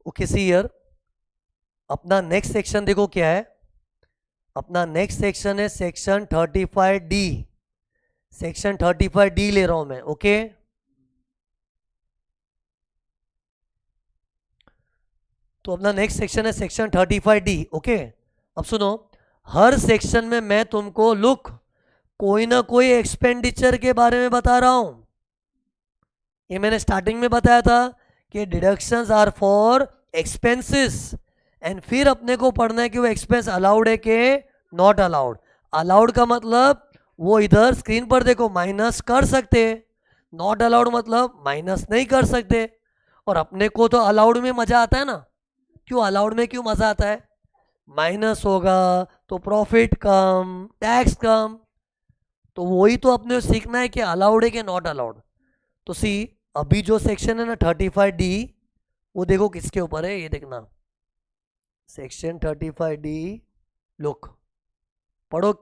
Okay see here, अपना next section देखो क्या है। अपना नेक्स्ट सेक्शन है सेक्शन 35D। सेक्शन 35D ले रहा हूं मैं। ओके तो अपना नेक्स्ट सेक्शन है सेक्शन 35D। ओके अब सुनो, हर सेक्शन में मैं तुमको लुक कोई ना कोई एक्सपेंडिचर के बारे में बता रहा हूं। ये मैंने स्टार्टिंग में बताया था कि deductions are for expenses, and फिर अपने को पढ़ना है कि वो एक्सपेंस अलाउड है कि नॉट अलाउड। अलाउड का मतलब वो इधर स्क्रीन पर देखो माइनस कर सकते, नॉट अलाउड मतलब माइनस नहीं कर सकते। और अपने को तो अलाउड में मजा आता है ना। क्यों अलाउड में क्यों मजा आता है? माइनस होगा तो प्रॉफिट कम, टैक्स कम। तो वही तो अपने सीखना है कि अलाउड है कि नॉट अलाउड। तो सी अभी जो सेक्शन है ना 35D, वो देखो किसके ऊपर है, ये देखना सेक्शन 35D। लुक पढ़ो,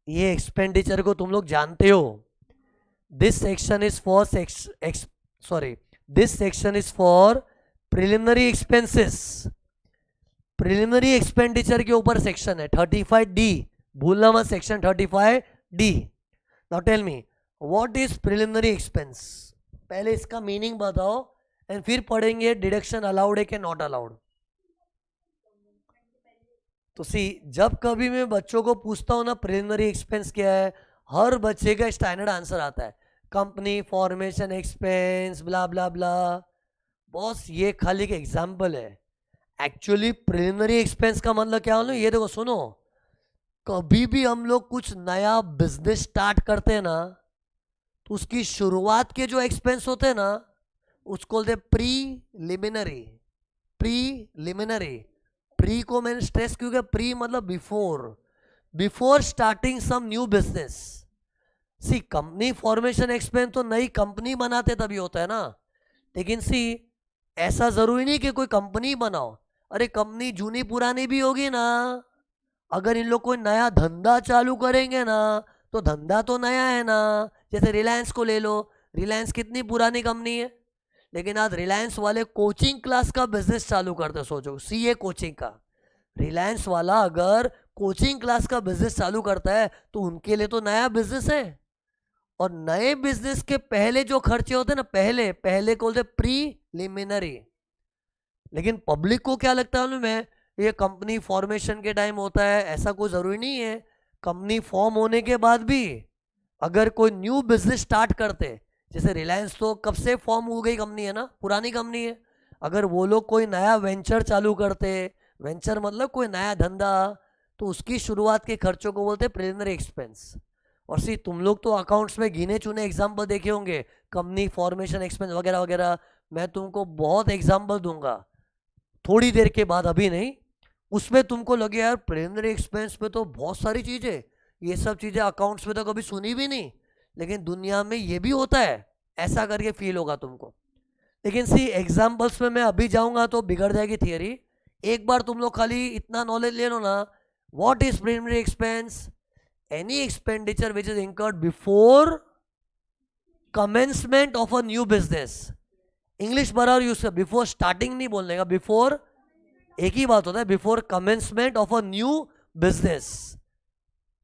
ये एक्सपेंडिचर को तुम लोग जानते हो। This section is for this section is for preliminary expenses. Preliminary expenditure के ऊपर सेक्शन है 35D। भूलना मत, section 35D। Now tell me what is preliminary expense. पहले इसका मीनिंग बताओ एंड फिर पढ़ेंगे डिडक्शन अलाउड है कि नॉट अलाउड। तो सी जब कभी मैं बच्चों को पूछता हूं ना प्रिलिमिनरी एक्सपेंस क्या है, हर बच्चे का स्टैंडर्ड आंसर आता है कंपनी फॉर्मेशन एक्सपेंस ब्ला ब्ला ब्ला। बॉस ये खाली के एग्जाम्पल है। एक्चुअली प्रिलिमिनरी एक्सपेंस का मतलब क्या होना, ये देखो सुनो, कभी भी हम लोग कुछ नया बिजनेस स्टार्ट करते हैं ना, तो उसकी शुरुआत के जो एक्सपेंस होते हैं ना, उसको बोलते प्रीलिमिनरी। प्रीलिमिनरी, प्री को मैंने स्ट्रेस क्यों किया, प्री मतलब before starting some new business. C company formation expense तो नई कंपनी बनाते तभी होता है ना। लेकिन सी ऐसा जरूरी नहीं कि कोई कंपनी बनाओ, अरे कंपनी जूनी पुरानी भी होगी ना। अगर इन लोग कोई नया धंधा चालू करेंगे ना, तो धंधा तो नया है ना। जैसे रिलायंस को ले लो, रिलायंस कितनी पुरानी कंपनी है, लेकिन आज रिलायंस वाले कोचिंग क्लास का बिजनेस चालू करते। सोचो सीए कोचिंग का, रिलायंस वाला अगर कोचिंग क्लास का बिजनेस चालू करता है तो उनके लिए तो नया बिजनेस है। और नए बिजनेस के पहले जो खर्चे होते हैं ना, पहले पहले को बोलते प्रीलिमिनरी। लेकिन पब्लिक को क्या लगता है मैं, ये कंपनी फॉर्मेशन के टाइम होता है, ऐसा कोई जरूरी नहीं है। कंपनी फॉर्म होने के बाद भी अगर कोई न्यू बिजनेस स्टार्ट करते, जैसे रिलायंस तो कब से फॉर्म हो गई कंपनी है ना, पुरानी कंपनी है। अगर वो लोग कोई नया वेंचर चालू करते, वेंचर मतलब कोई नया धंधा, तो उसकी शुरुआत के खर्चों को बोलते हैं प्रिलिमिनरी एक्सपेंस। और सी तुम लोग तो अकाउंट्स में गिने चुने एग्जाम्पल देखे होंगे, कंपनी फॉर्मेशन एक्सपेंस वगैरह वगैरह। मैं तुमको बहुत एग्जाम्पल दूंगा थोड़ी देर के बाद, अभी नहीं। उसमें तुमको लगे यार प्रिलिमिनरी एक्सपेंस में तो बहुत सारी चीजें, ये सब चीजें अकाउंट्स में तो कभी सुनी भी नहीं, लेकिन दुनिया में ये भी होता है, ऐसा करके फील होगा तुमको। लेकिन सी एग्जाम्पल्स में मैं अभी जाऊंगा तो बिगड़ जाएगी थियरी। एक बार तुम लोग खाली इतना नॉलेज ले लो ना, what is preliminary expense, any expenditure which is incurred before commencement of a new business. English बराबर यूज कर, बिफोर स्टार्टिंग नहीं बोलने का, बिफोर एक ही बात होता है, before commencement of a new business,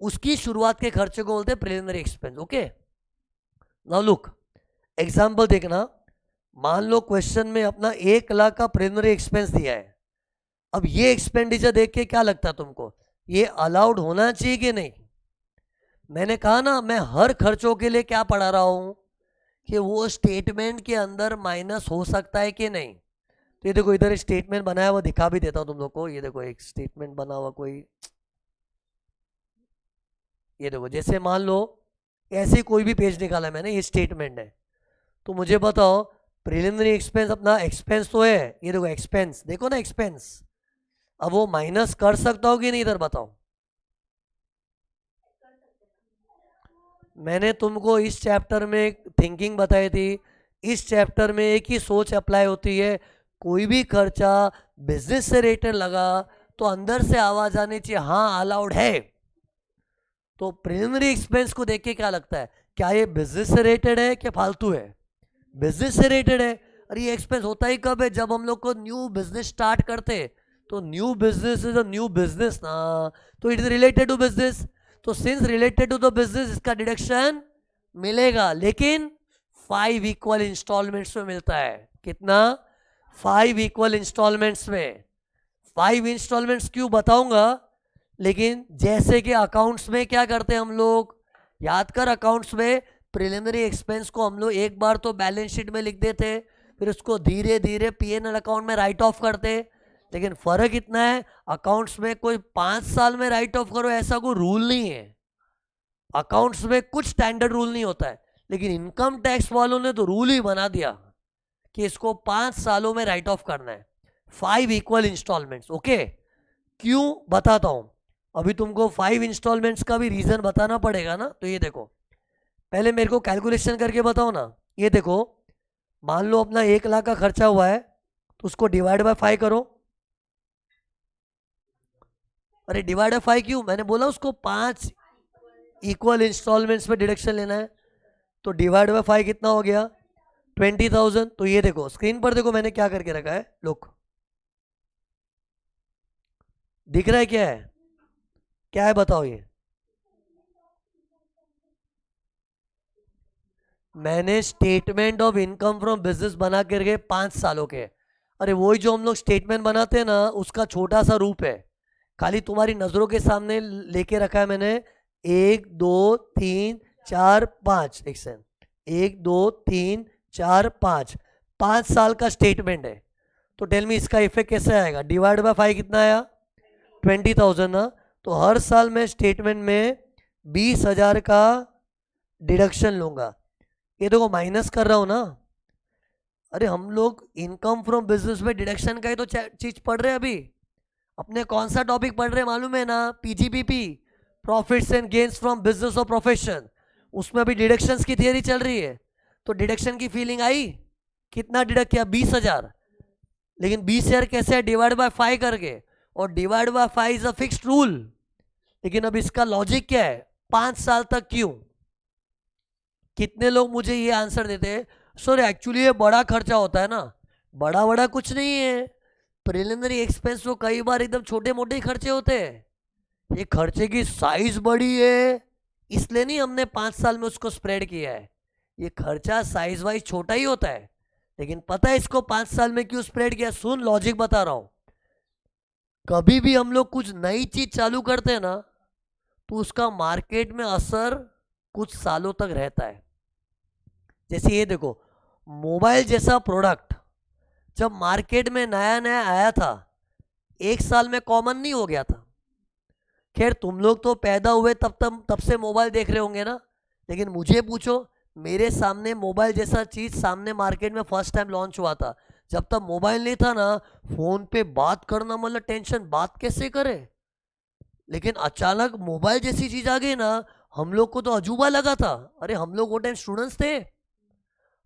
उसकी शुरुआत के खर्चे को बोलते हैं preliminary expense. Okay now look example देखना। मान लो क्वेश्चन में अपना 1 लाख का प्रिलिमिनरी एक्सपेंस दिया है। अब ये एक्सपेंडिचर देख के क्या लगता है तुमको, ये अलाउड होना चाहिए कि नहीं? मैंने कहा ना मैं हर खर्चों के लिए क्या पढ़ा रहा हूं, कि वो स्टेटमेंट के अंदर माइनस हो सकता है कि नहीं। तो ये देखो इधर स्टेटमेंट बनाया हुआ, दिखा भी देता हूं तुम लोग को। ये देखो एक स्टेटमेंट बना हुआ कोई, ये देखो जैसे मान लो ऐसे कोई भी पेज निकाला मैंने, ये स्टेटमेंट है। तो मुझे बताओ प्रिलिमिनरी एक्सपेंस, अपना एक्सपेंस तो है, ये देखो एक्सपेंस, देखो ना एक्सपेंस, अब वो माइनस कर सकता हूं कि नहीं, इधर बताओ। मैंने तुमको इस चैप्टर में थिंकिंग बताई थी, इस चैप्टर में एक ही सोच अप्लाई होती है, कोई भी खर्चा बिजनेस से रिलेटेड लगा तो अंदर से आवाज आनी चाहिए हाँ अलाउड है। तो प्रिलिमिनरी एक्सपेंस को देख के क्या लगता है, क्या ये बिजनेस से रिलेटेड है कि फालतू है? बिजनेस से रिलेटेड है। अरे ये एक्सपेंस होता ही कब है, जब हम लोग को न्यू बिजनेस स्टार्ट करते, तो new business is a new business ना, तो it is related to business, तो since related to the business इसका डिडक्शन मिलेगा, लेकिन 5 इक्वल इंस्टॉलमेंट्स में मिलता है। कितना? 5 इक्वल इंस्टॉलमेंट्स में। 5 इंस्टॉलमेंट्स क्यों बताऊंगा, लेकिन जैसे कि अकाउंट्स में क्या करते हैं हम लोग, याद कर, अकाउंट्स में प्रिलिमिनरी एक्सपेंस को हम लोग एक बार तो बैलेंस शीट में लिख देते, फिर उसको धीरे धीरे पीएनएल अकाउंट में राइट ऑफ करते। लेकिन फर्क इतना है, अकाउंट्स में कोई 5 साल में राइट ऑफ करो ऐसा कोई रूल नहीं है, अकाउंट्स में कुछ स्टैंडर्ड रूल नहीं होता है, लेकिन इनकम टैक्स वालों ने तो रूल ही बना दिया कि इसको 5 सालों में राइट ऑफ करना है, 5 इक्वल इंस्टॉलमेंट्स। ओके, क्यों बताता हूं, अभी तुमको 5 इंस्टॉलमेंट्स का भी रीजन बताना पड़ेगा ना। तो ये देखो, पहले मेरे को कैलकुलेशन करके बताओ ना। ये देखो, मान लो अपना 1 लाख का खर्चा हुआ है, तो उसको डिवाइड बाय 5 करो। अरे डिवाइड बाय 5 क्यों, मैंने बोला उसको 5 इक्वल इंस्टॉलमेंट्स में डिडक्शन लेना है, तो डिवाइड बाय 5 कितना हो गया, 20,000। तो ये देखो स्क्रीन पर, देखो मैंने क्या करके रखा है, लुक, दिख रहा है क्या है, क्या है बताओ। ये मैंने statement of income from business बना करके 5 सालों के, अरे वही जो हम लोग स्टेटमेंट बनाते हैं ना, उसका छोटा सा रूप है, खाली तुम्हारी नजरों के सामने लेके रखा है मैंने। 1 2 3 4 5, एक सेकंड, 1 2 3 4 5, 5 साल का स्टेटमेंट है। तो टेल मी इसका इफेक्ट कैसे आएगा, डिवाइड बाय 5 कितना आया, 20,000 ना। तो हर साल मैं स्टेटमेंट में 20,000 का डिडक्शन लूंगा। ये देखो माइनस कर रहा हूं ना। अरे हम लोग इनकम फ्रॉम बिजनेस में डिडक्शन का ही तो चीज पढ़ रहे हैं अभी। अपने कौन सा टॉपिक पढ़ रहे हैं मालूम है ना, PGBP, profits and gains from business और प्रोफेशन। उसमें अभी डिडक्शंस की थियरी चल रही है, तो डिडक्शन की फीलिंग आई। कितना डिडक्ट किया, 20,000। लेकिन 20,000 कैसे है, डिवाइड बाय 5 करके, और divide by 5 is a fixed rule. लेकिन अब इसका लॉजिक क्या है, 5 साल तक क्यों। कितने लोग मुझे ये आंसर देते हैं, सर एक्चुअली ये बड़ा खर्चा होता है ना। बड़ा बड़ा कुछ नहीं है, प्रिलिमिनरी एक्सपेंस तो कई बार एकदम छोटे मोटे ही खर्चे होते हैं। ये खर्चे की साइज बड़ी है, इसलिए नहीं हमने 5 साल में उसको स्प्रेड किया है। ये खर्चा साइज वाइज छोटा ही होता है, लेकिन पता है इसको 5 साल में क्यों स्प्रेड किया, सुन लॉजिक बता रहा हूं। कभी भी हम लोग कुछ नई चीज चालू करते हैं ना, तो उसका मार्केट में असर कुछ सालों तक रहता है। जैसे ये देखो, मोबाइल जैसा प्रोडक्ट जब मार्केट में नया नया आया था, 1 साल में कॉमन नहीं हो गया था। खैर तुम लोग तो पैदा हुए तब से मोबाइल देख रहे होंगे ना, लेकिन मुझे पूछो, मेरे सामने मोबाइल जैसा चीज सामने मार्केट में फर्स्ट टाइम लॉन्च हुआ था, जब तक मोबाइल नहीं था ना, फोन पे बात करना मतलब टेंशन, बात कैसे करे। लेकिन अचानक मोबाइल जैसी चीज आ गई ना, हम लोग को तो अजूबा लगा था। अरे हम लोग वो टाइम स्टूडेंट्स थे,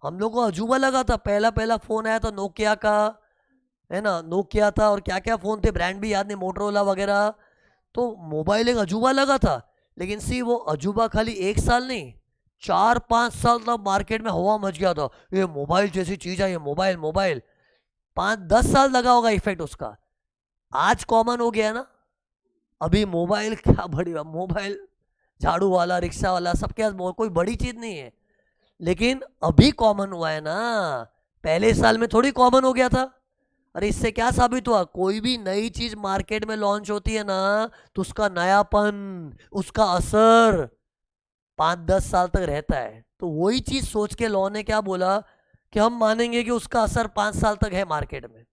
हम लोग को अजूबा लगा था। पहला पहला फोन आया था नोकिया का, है ना, नोकिया था, और क्या क्या फोन थे, ब्रांड भी याद नहीं, मोटरोला वगैरह। तो मोबाइल एक अजूबा लगा था। लेकिन सी वो अजूबा खाली 1 साल नहीं, 4-5 साल तक मार्केट में हवा मच गया था, ये मोबाइल जैसी चीज है, ये मोबाइल मोबाइल। 5-10 साल लगा होगा इफेक्ट उसका। आज कॉमन हो गया ना। अभी मोबाइल क्या बड़ी, मोबाइल झाड़ू वाला, रिक्शा वाला, सबके पास कोई बड़ी चीज नहीं है, लेकिन अभी कॉमन हुआ है ना, पहले साल में थोड़ी कॉमन हो गया था। अरे इससे क्या साबित हुआ, कोई भी नई चीज मार्केट में लॉन्च होती है ना, तो उसका नयापन, उसका असर 5-10 साल तक रहता है। तो वही चीज सोच के लॉ ने क्या बोला कि हम मानेंगे कि उसका असर 5 साल तक है मार्केट में।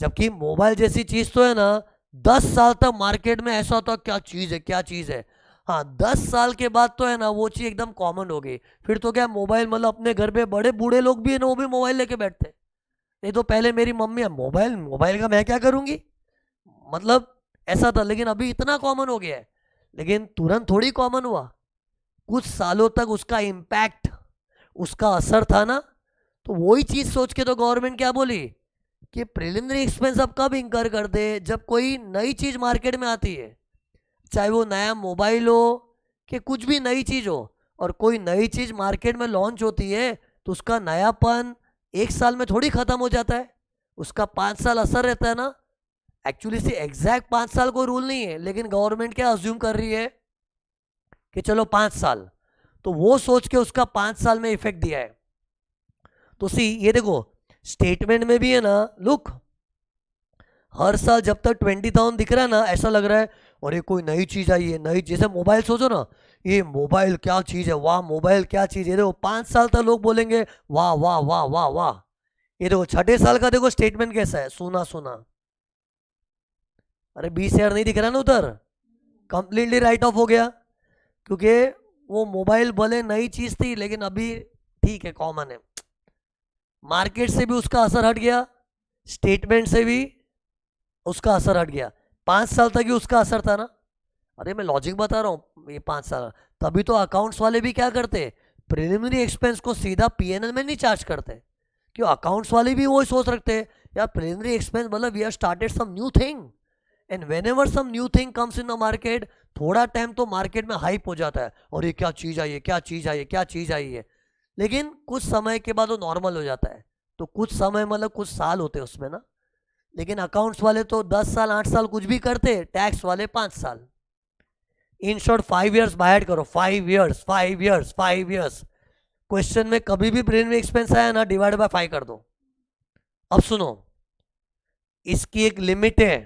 जबकि मोबाइल जैसी चीज तो है ना, 10 साल तक मार्केट में ऐसा होता क्या चीज है, क्या चीज है। हाँ 10 साल के बाद तो है ना वो चीज एकदम कॉमन हो गई। फिर तो क्या मोबाइल, मतलब अपने घर पे बड़े बूढ़े लोग भी है ना, वो भी मोबाइल लेके बैठते। नहीं तो पहले मेरी मम्मी, मोबाइल मोबाइल का मैं क्या करूंगी, मतलब ऐसा था। लेकिन अभी इतना कॉमन हो गया है, लेकिन तुरंत थोड़ी कॉमन हुआ, कुछ सालों तक उसका इम्पैक्ट, उसका असर था ना। तो वही चीज सोच के तो गवर्नमेंट क्या बोली कि प्रिलिमिनरी एक्सपेंस अब कब इंकर कर दे, जब कोई नई चीज मार्केट में आती है, चाहे वो नया मोबाइल हो कि कुछ भी नई चीज हो, और कोई नई चीज मार्केट में लॉन्च होती है, तो उसका नयापन, एक साल में थोड़ी खत्म हो जाता है, उसका 5 साल असर रहता है ना। एक्चुअली से एग्जैक्ट 5 साल कोई रूल नहीं है, लेकिन गवर्नमेंट क्या अज्यूम कर रही है कि चलो 5 साल, तो वो सोच के उसका 5 साल में इफेक्ट दिया है। तो सी ये देखो स्टेटमेंट में भी है ना, लुक हर साल जब तक 20,000 दिख रहा है ना, ऐसा लग रहा है और ये कोई नई चीज आई है, नई, जैसे मोबाइल सोचो ना, ये मोबाइल क्या चीज है, वाह मोबाइल क्या चीज है। देखो 5 साल तक लोग बोलेंगे वाह वाह वाह वाह वाह। ये देखो छठे साल का देखो स्टेटमेंट कैसा है, सुना सुना। अरे 20,000 नहीं दिख रहा ना उधर, कंप्लीटली राइट ऑफ हो गया, क्योंकि वो मोबाइल भले नई चीज थी लेकिन अभी ठीक है, कॉमन है। मार्केट से भी उसका असर हट गया, स्टेटमेंट से भी उसका असर हट गया। 5 साल तक ही उसका असर था ना। अरे मैं लॉजिक बता रहा हूँ, ये 5 साल तभी तो अकाउंट्स वाले भी क्या करते, प्रिलिमिनरी एक्सपेंस को सीधा पीएनएल में नहीं चार्ज करते, क्यों अकाउंट्स वाले भी वही सोच रखते हैं यार प्रिलिमिनरी एक्सपेंस मतलब we have started some new thing, and whenever some new thing comes in the market, थोड़ा टाइम तो मार्केट में हाइप हो जाता है, और ये क्या चीज़ आई है, क्या चीज़ आई है, क्या चीज़ आई है। लेकिन कुछ समय के बाद वो नॉर्मल हो जाता है। तो कुछ समय मतलब कुछ साल होते हैं उसमें ना। लेकिन अकाउंट्स वाले तो 10 साल 8 साल कुछ भी करते, टैक्स वाले 5 साल। इन शॉर्ट 5 ईयर्स बाहर करो, 5 ईयर्स 5 ईयर्स 5 ईयर्स। क्वेश्चन में कभी भी प्रीलिमिनरी एक्सपेंस आया ना, डिवाइड बाय 5 कर दो। अब सुनो, इसकी एक लिमिट है,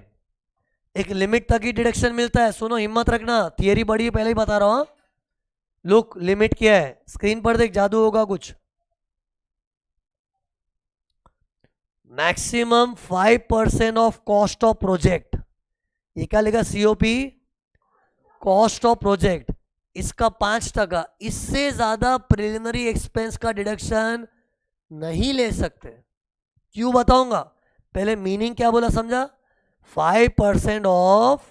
एक लिमिट तक ही डिडक्शन मिलता है। सुनो हिम्मत रखना, थियरी बड़ी है पहले ही बता रहा हूं। लुक लिमिट क्या है, स्क्रीन पर देख, जादू होगा कुछ। Maximum 5% of cost of project, ये क्या लिखा, सीओपी कॉस्ट ऑफ प्रोजेक्ट, इसका 5%, इससे ज्यादा प्रिलिमिनरी एक्सपेंस का डिडक्शन नहीं ले सकते। क्यों बताऊंगा, पहले मीनिंग क्या बोला समझा। 5% ऑफ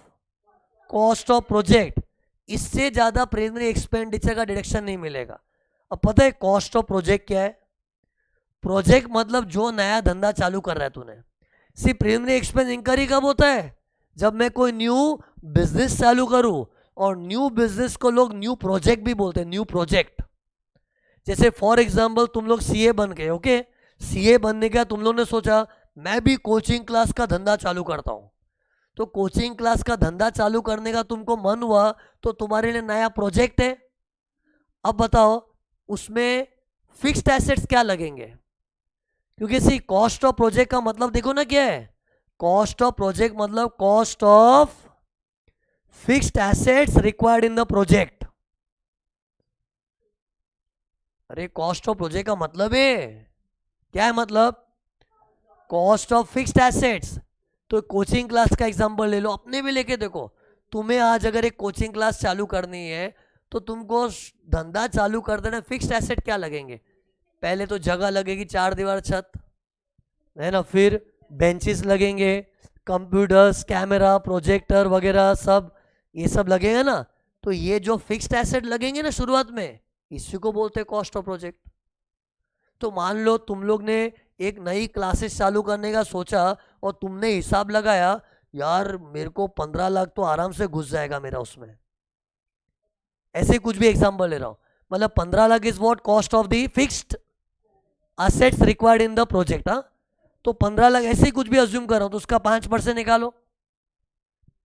कॉस्ट ऑफ प्रोजेक्ट, इससे ज्यादा प्रिलिमिनरी एक्सपेंडिचर का डिडक्शन नहीं मिलेगा। अब पता है कॉस्ट ऑफ प्रोजेक्ट क्या है, प्रोजेक्ट मतलब जो नया धंधा चालू कर रहा है तूने। सिर्फ प्रिलिमिनरी एक्सपेंस इंकर ही कब होता है, जब मैं कोई न्यू बिजनेस चालू करूं, और न्यू बिजनेस को लोग न्यू प्रोजेक्ट भी बोलते हैं, न्यू प्रोजेक्ट। जैसे फॉर एग्जांपल तुम लोग सीए बन गए, ओके, सीए बनने का तुम लोग ने सोचा मैं भी कोचिंग क्लास का धंधा चालू करता हूं, तो कोचिंग क्लास का धंधा चालू करने का तुमको मन हुआ, तो तुम्हारे लिए नया प्रोजेक्ट है। अब बताओ उसमें फिक्स्ड एसेट्स क्या लगेंगे, क्योंकि सी कॉस्ट ऑफ प्रोजेक्ट का मतलब देखो ना क्या है, कॉस्ट ऑफ प्रोजेक्ट मतलब cost of fixed assets required in the project. अरे कॉस्ट ऑफ प्रोजेक्ट का मतलब है क्या है, मतलब कॉस्ट ऑफ फिक्स्ड एसेट्स। तो कोचिंग क्लास का एग्जांपल ले लो, अपने भी लेके देखो। तुम्हें आज अगर एक कोचिंग क्लास चालू करनी है, तो तुमको धंधा चालू कर देना, फिक्स्ड एसेट क्या लगेंगे, पहले तो जगह लगेगी, 4 दीवार छत है ना, फिर बेंचेस लगेंगे, कंप्यूटर्स, कैमरा, प्रोजेक्टर वगैरह सब, ये सब लगेगा ना। तो ये जो फिक्स्ड एसेट लगेंगे ना शुरुआत में, इसी को बोलते हैं कॉस्ट ऑफ प्रोजेक्ट। तो मान लो तुम लोग ने एक नई क्लासेस चालू करने का सोचा, और तुमने हिसाब लगाया यार मेरे को 15 लाख तो आराम से घुस जाएगा मेरा उसमें, ऐसे कुछ भी एग्जांपल ले रहा हूं, मतलब 15 lakh is what cost of the fixed assets required in the project. हाँ, तो 15 लाख ऐसे ही कुछ भी अज्यूम कर रहा हूं, तो उसका 5% निकालो,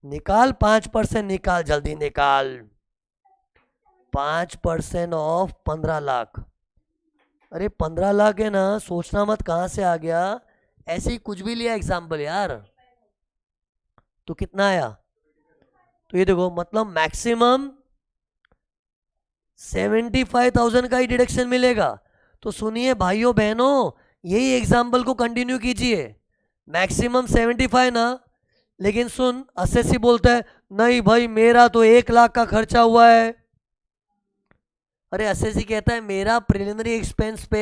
निकाल 5% निकाल, जल्दी निकाल। 5% ऑफ 15 लाख, अरे 15 लाख है ना, सोचना मत कहां से आ गया, ऐसे ही कुछ भी लिया एग्जाम्पल यार। तो कितना आया, तो ये देखो मतलब मैक्सिमम 75,000 का ही डिडक्शन मिलेगा। तो सुनिए भाइयों बहनों, यही एग्जाम्पल को कंटिन्यू कीजिए, मैक्सिमम 75 ना, लेकिन सुन असेसी बोलता है नहीं भाई मेरा तो 1 लाख का खर्चा हुआ है। अरे असेसी कहता है मेरा प्रिलिमिनरी एक्सपेंस पे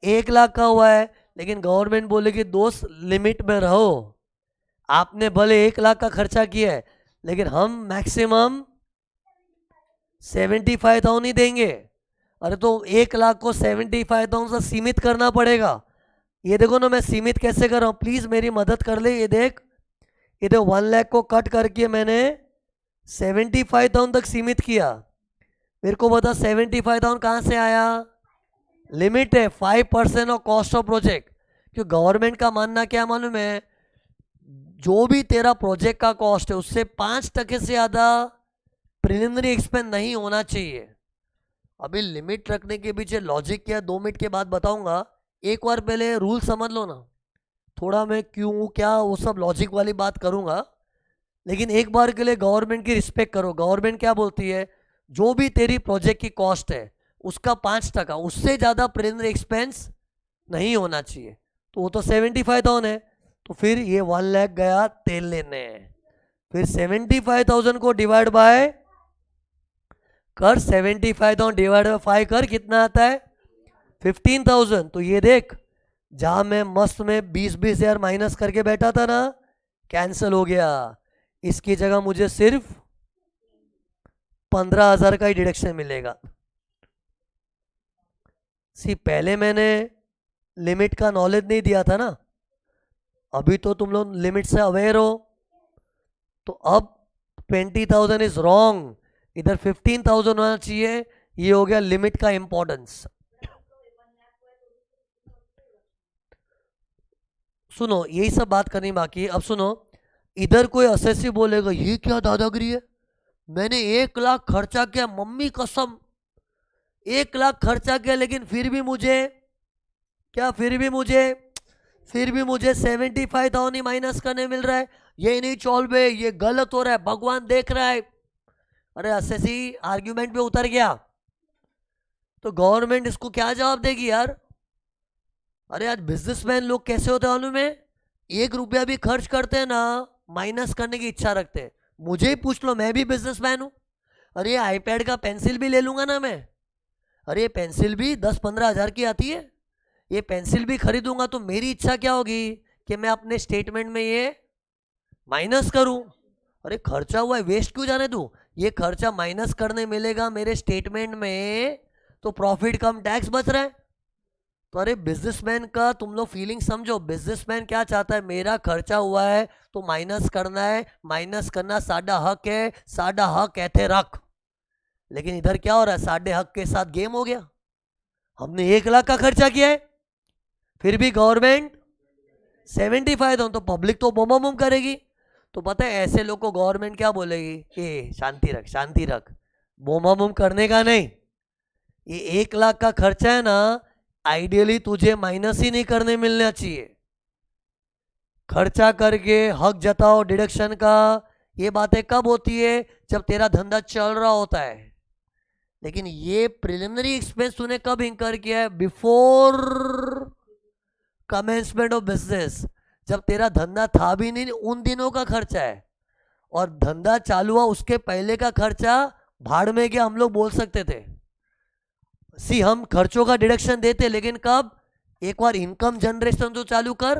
1 लाख का हुआ है, लेकिन गवर्नमेंट बोलेगी दोस्त लिमिट में रहो, आपने भले 1 लाख का खर्चा किया है, लेकिन हम मैक्सिमम 75,000 ही देंगे। अरे तो 1 लाख को 75,000 से सीमित करना पड़ेगा। ये देखो ना मैं सीमित कैसे कर रहा हूं, प्लीज मेरी मदद कर ले। ये देख, ये देखो 1 लाख को कट करके मैंने 75,000 तक सीमित किया। मेरे को बता 75,000 कहां से आया, लिमिट है 5% ऑफ कॉस्ट ऑफ प्रोजेक्ट। क्योंकि गवर्नमेंट का मानना क्या मालूम है, जो भी तेरा प्रोजेक्ट का कॉस्ट है उससे 5% से ज़्यादा प्रिलिमिनरी एक्सपेंस नहीं होना चाहिए। अभी लिमिट रखने के पीछे लॉजिक क्या, 2 मिनट के बाद बताऊंगा। एक बार पहले रूल समझ लो ना, थोड़ा मैं क्यों क्या वो सब लॉजिक वाली बात करूंगा, लेकिन एक बार के लिए गवर्नमेंट की रिस्पेक्ट करो। गवर्नमेंट क्या बोलती है, जो भी तेरी प्रोजेक्ट की कॉस्ट है उसका 5%, उससे ज़्यादा प्रिलिमिनरी एक्सपेंस नहीं होना चाहिए। तो वो तो 75,000 है, तो फिर ये 1 लाख गया तेल लेने। फिर 75,000 को डिवाइड बाय कर, 75,000 डिवाइड बाय 5 कर, कितना आता है 15,000। तो ये देख, जहां मैं मस्त में 20-20 हजार माइनस करके बैठा था ना, कैंसिल हो गया। इसकी जगह मुझे सिर्फ 15,000 का ही डिडक्शन मिलेगा। सी पहले मैंने लिमिट का नॉलेज नहीं दिया था ना, अभी तो तुम लोग लिमिट से अवेयर हो। तो अब 20,000 इज रॉन्ग, इधर 15,000 होना चाहिए। ये हो गया लिमिट का इंपॉर्टेंस। सुनो, यही सब बात करनी बाकी है। अब सुनो, इधर कोई असेसी बोलेगा ये क्या दादागिरी है, मैंने 1 लाख खर्चा किया, मम्मी कसम 1 लाख खर्चा किया, लेकिन फिर भी मुझे क्या, फिर भी मुझे 75,000 ही माइनस करने मिल रहा है। ये नहीं चौल बे, ये गलत हो रहा है, भगवान देख रहा है। अरे असेसी आर्ग्यूमेंट पे उतर गया तो गवर्नमेंट इसको क्या जवाब देगी यार। अरे आज बिजनेसमैन लोग कैसे होते हैं मालूम है, 1 रुपया भी खर्च करते हैं ना, माइनस करने की इच्छा रखते हैं। मुझे ही पूछ लो, मैं भी बिजनेसमैन हूं। अरे आईपैड का पेंसिल भी ले लूंगा ना मैं, अरे ये पेंसिल भी 10-15 हजार की आती है, ये पेंसिल भी खरीदूंगा तो मेरी इच्छा क्या होगी कि मैं अपने स्टेटमेंट में ये माइनस करूं। अरे खर्चा हुआ है, वेस्ट क्यों जाने दूं, ये खर्चा माइनस करने मिलेगा मेरे स्टेटमेंट में, तो प्रॉफिट कम टैक्स बच रहा है। तो अरे बिजनेसमैन का तुम लोग फीलिंग समझो, बिजनेसमैन क्या चाहता है, मेरा खर्चा हुआ है तो माइनस करना है, माइनस करना साडा हक है, साडा हक ऐथे रख। लेकिन इधर क्या हो रहा है, साडे हक के साथ गेम हो गया। हमने 1 लाख का खर्चा किया है, फिर भी गवर्नमेंट 75,000, तो पब्लिक तो बोम बोम करेगी। तो पता है ऐसे लोग को गवर्नमेंट क्या बोलेगी, ए शांति रख शांति रख, बोम बोम करने का नहीं। ये 1 लाख का खर्चा है ना, आइडियली तुझे माइनस ही नहीं करने मिलना चाहिए। खर्चा करके हक जताओ डिडक्शन का, ये बातें कब होती है, जब तेरा धंधा चल रहा होता है। लेकिन ये प्रिलिमिनरी एक्सपेंस तूने कब इंकर किया है, बिफोर कमेंसमेंट ऑफ बिजनेस, जब तेरा धंधा था भी नहीं, उन दिनों का खर्चा है। और धंधा चालू हुआ उसके पहले का खर्चा भाड़ में गया, हम लोग बोल सकते थे। सी हम खर्चों का डिडक्शन देते, लेकिन कब, एक बार इनकम जनरेशन तो चालू कर,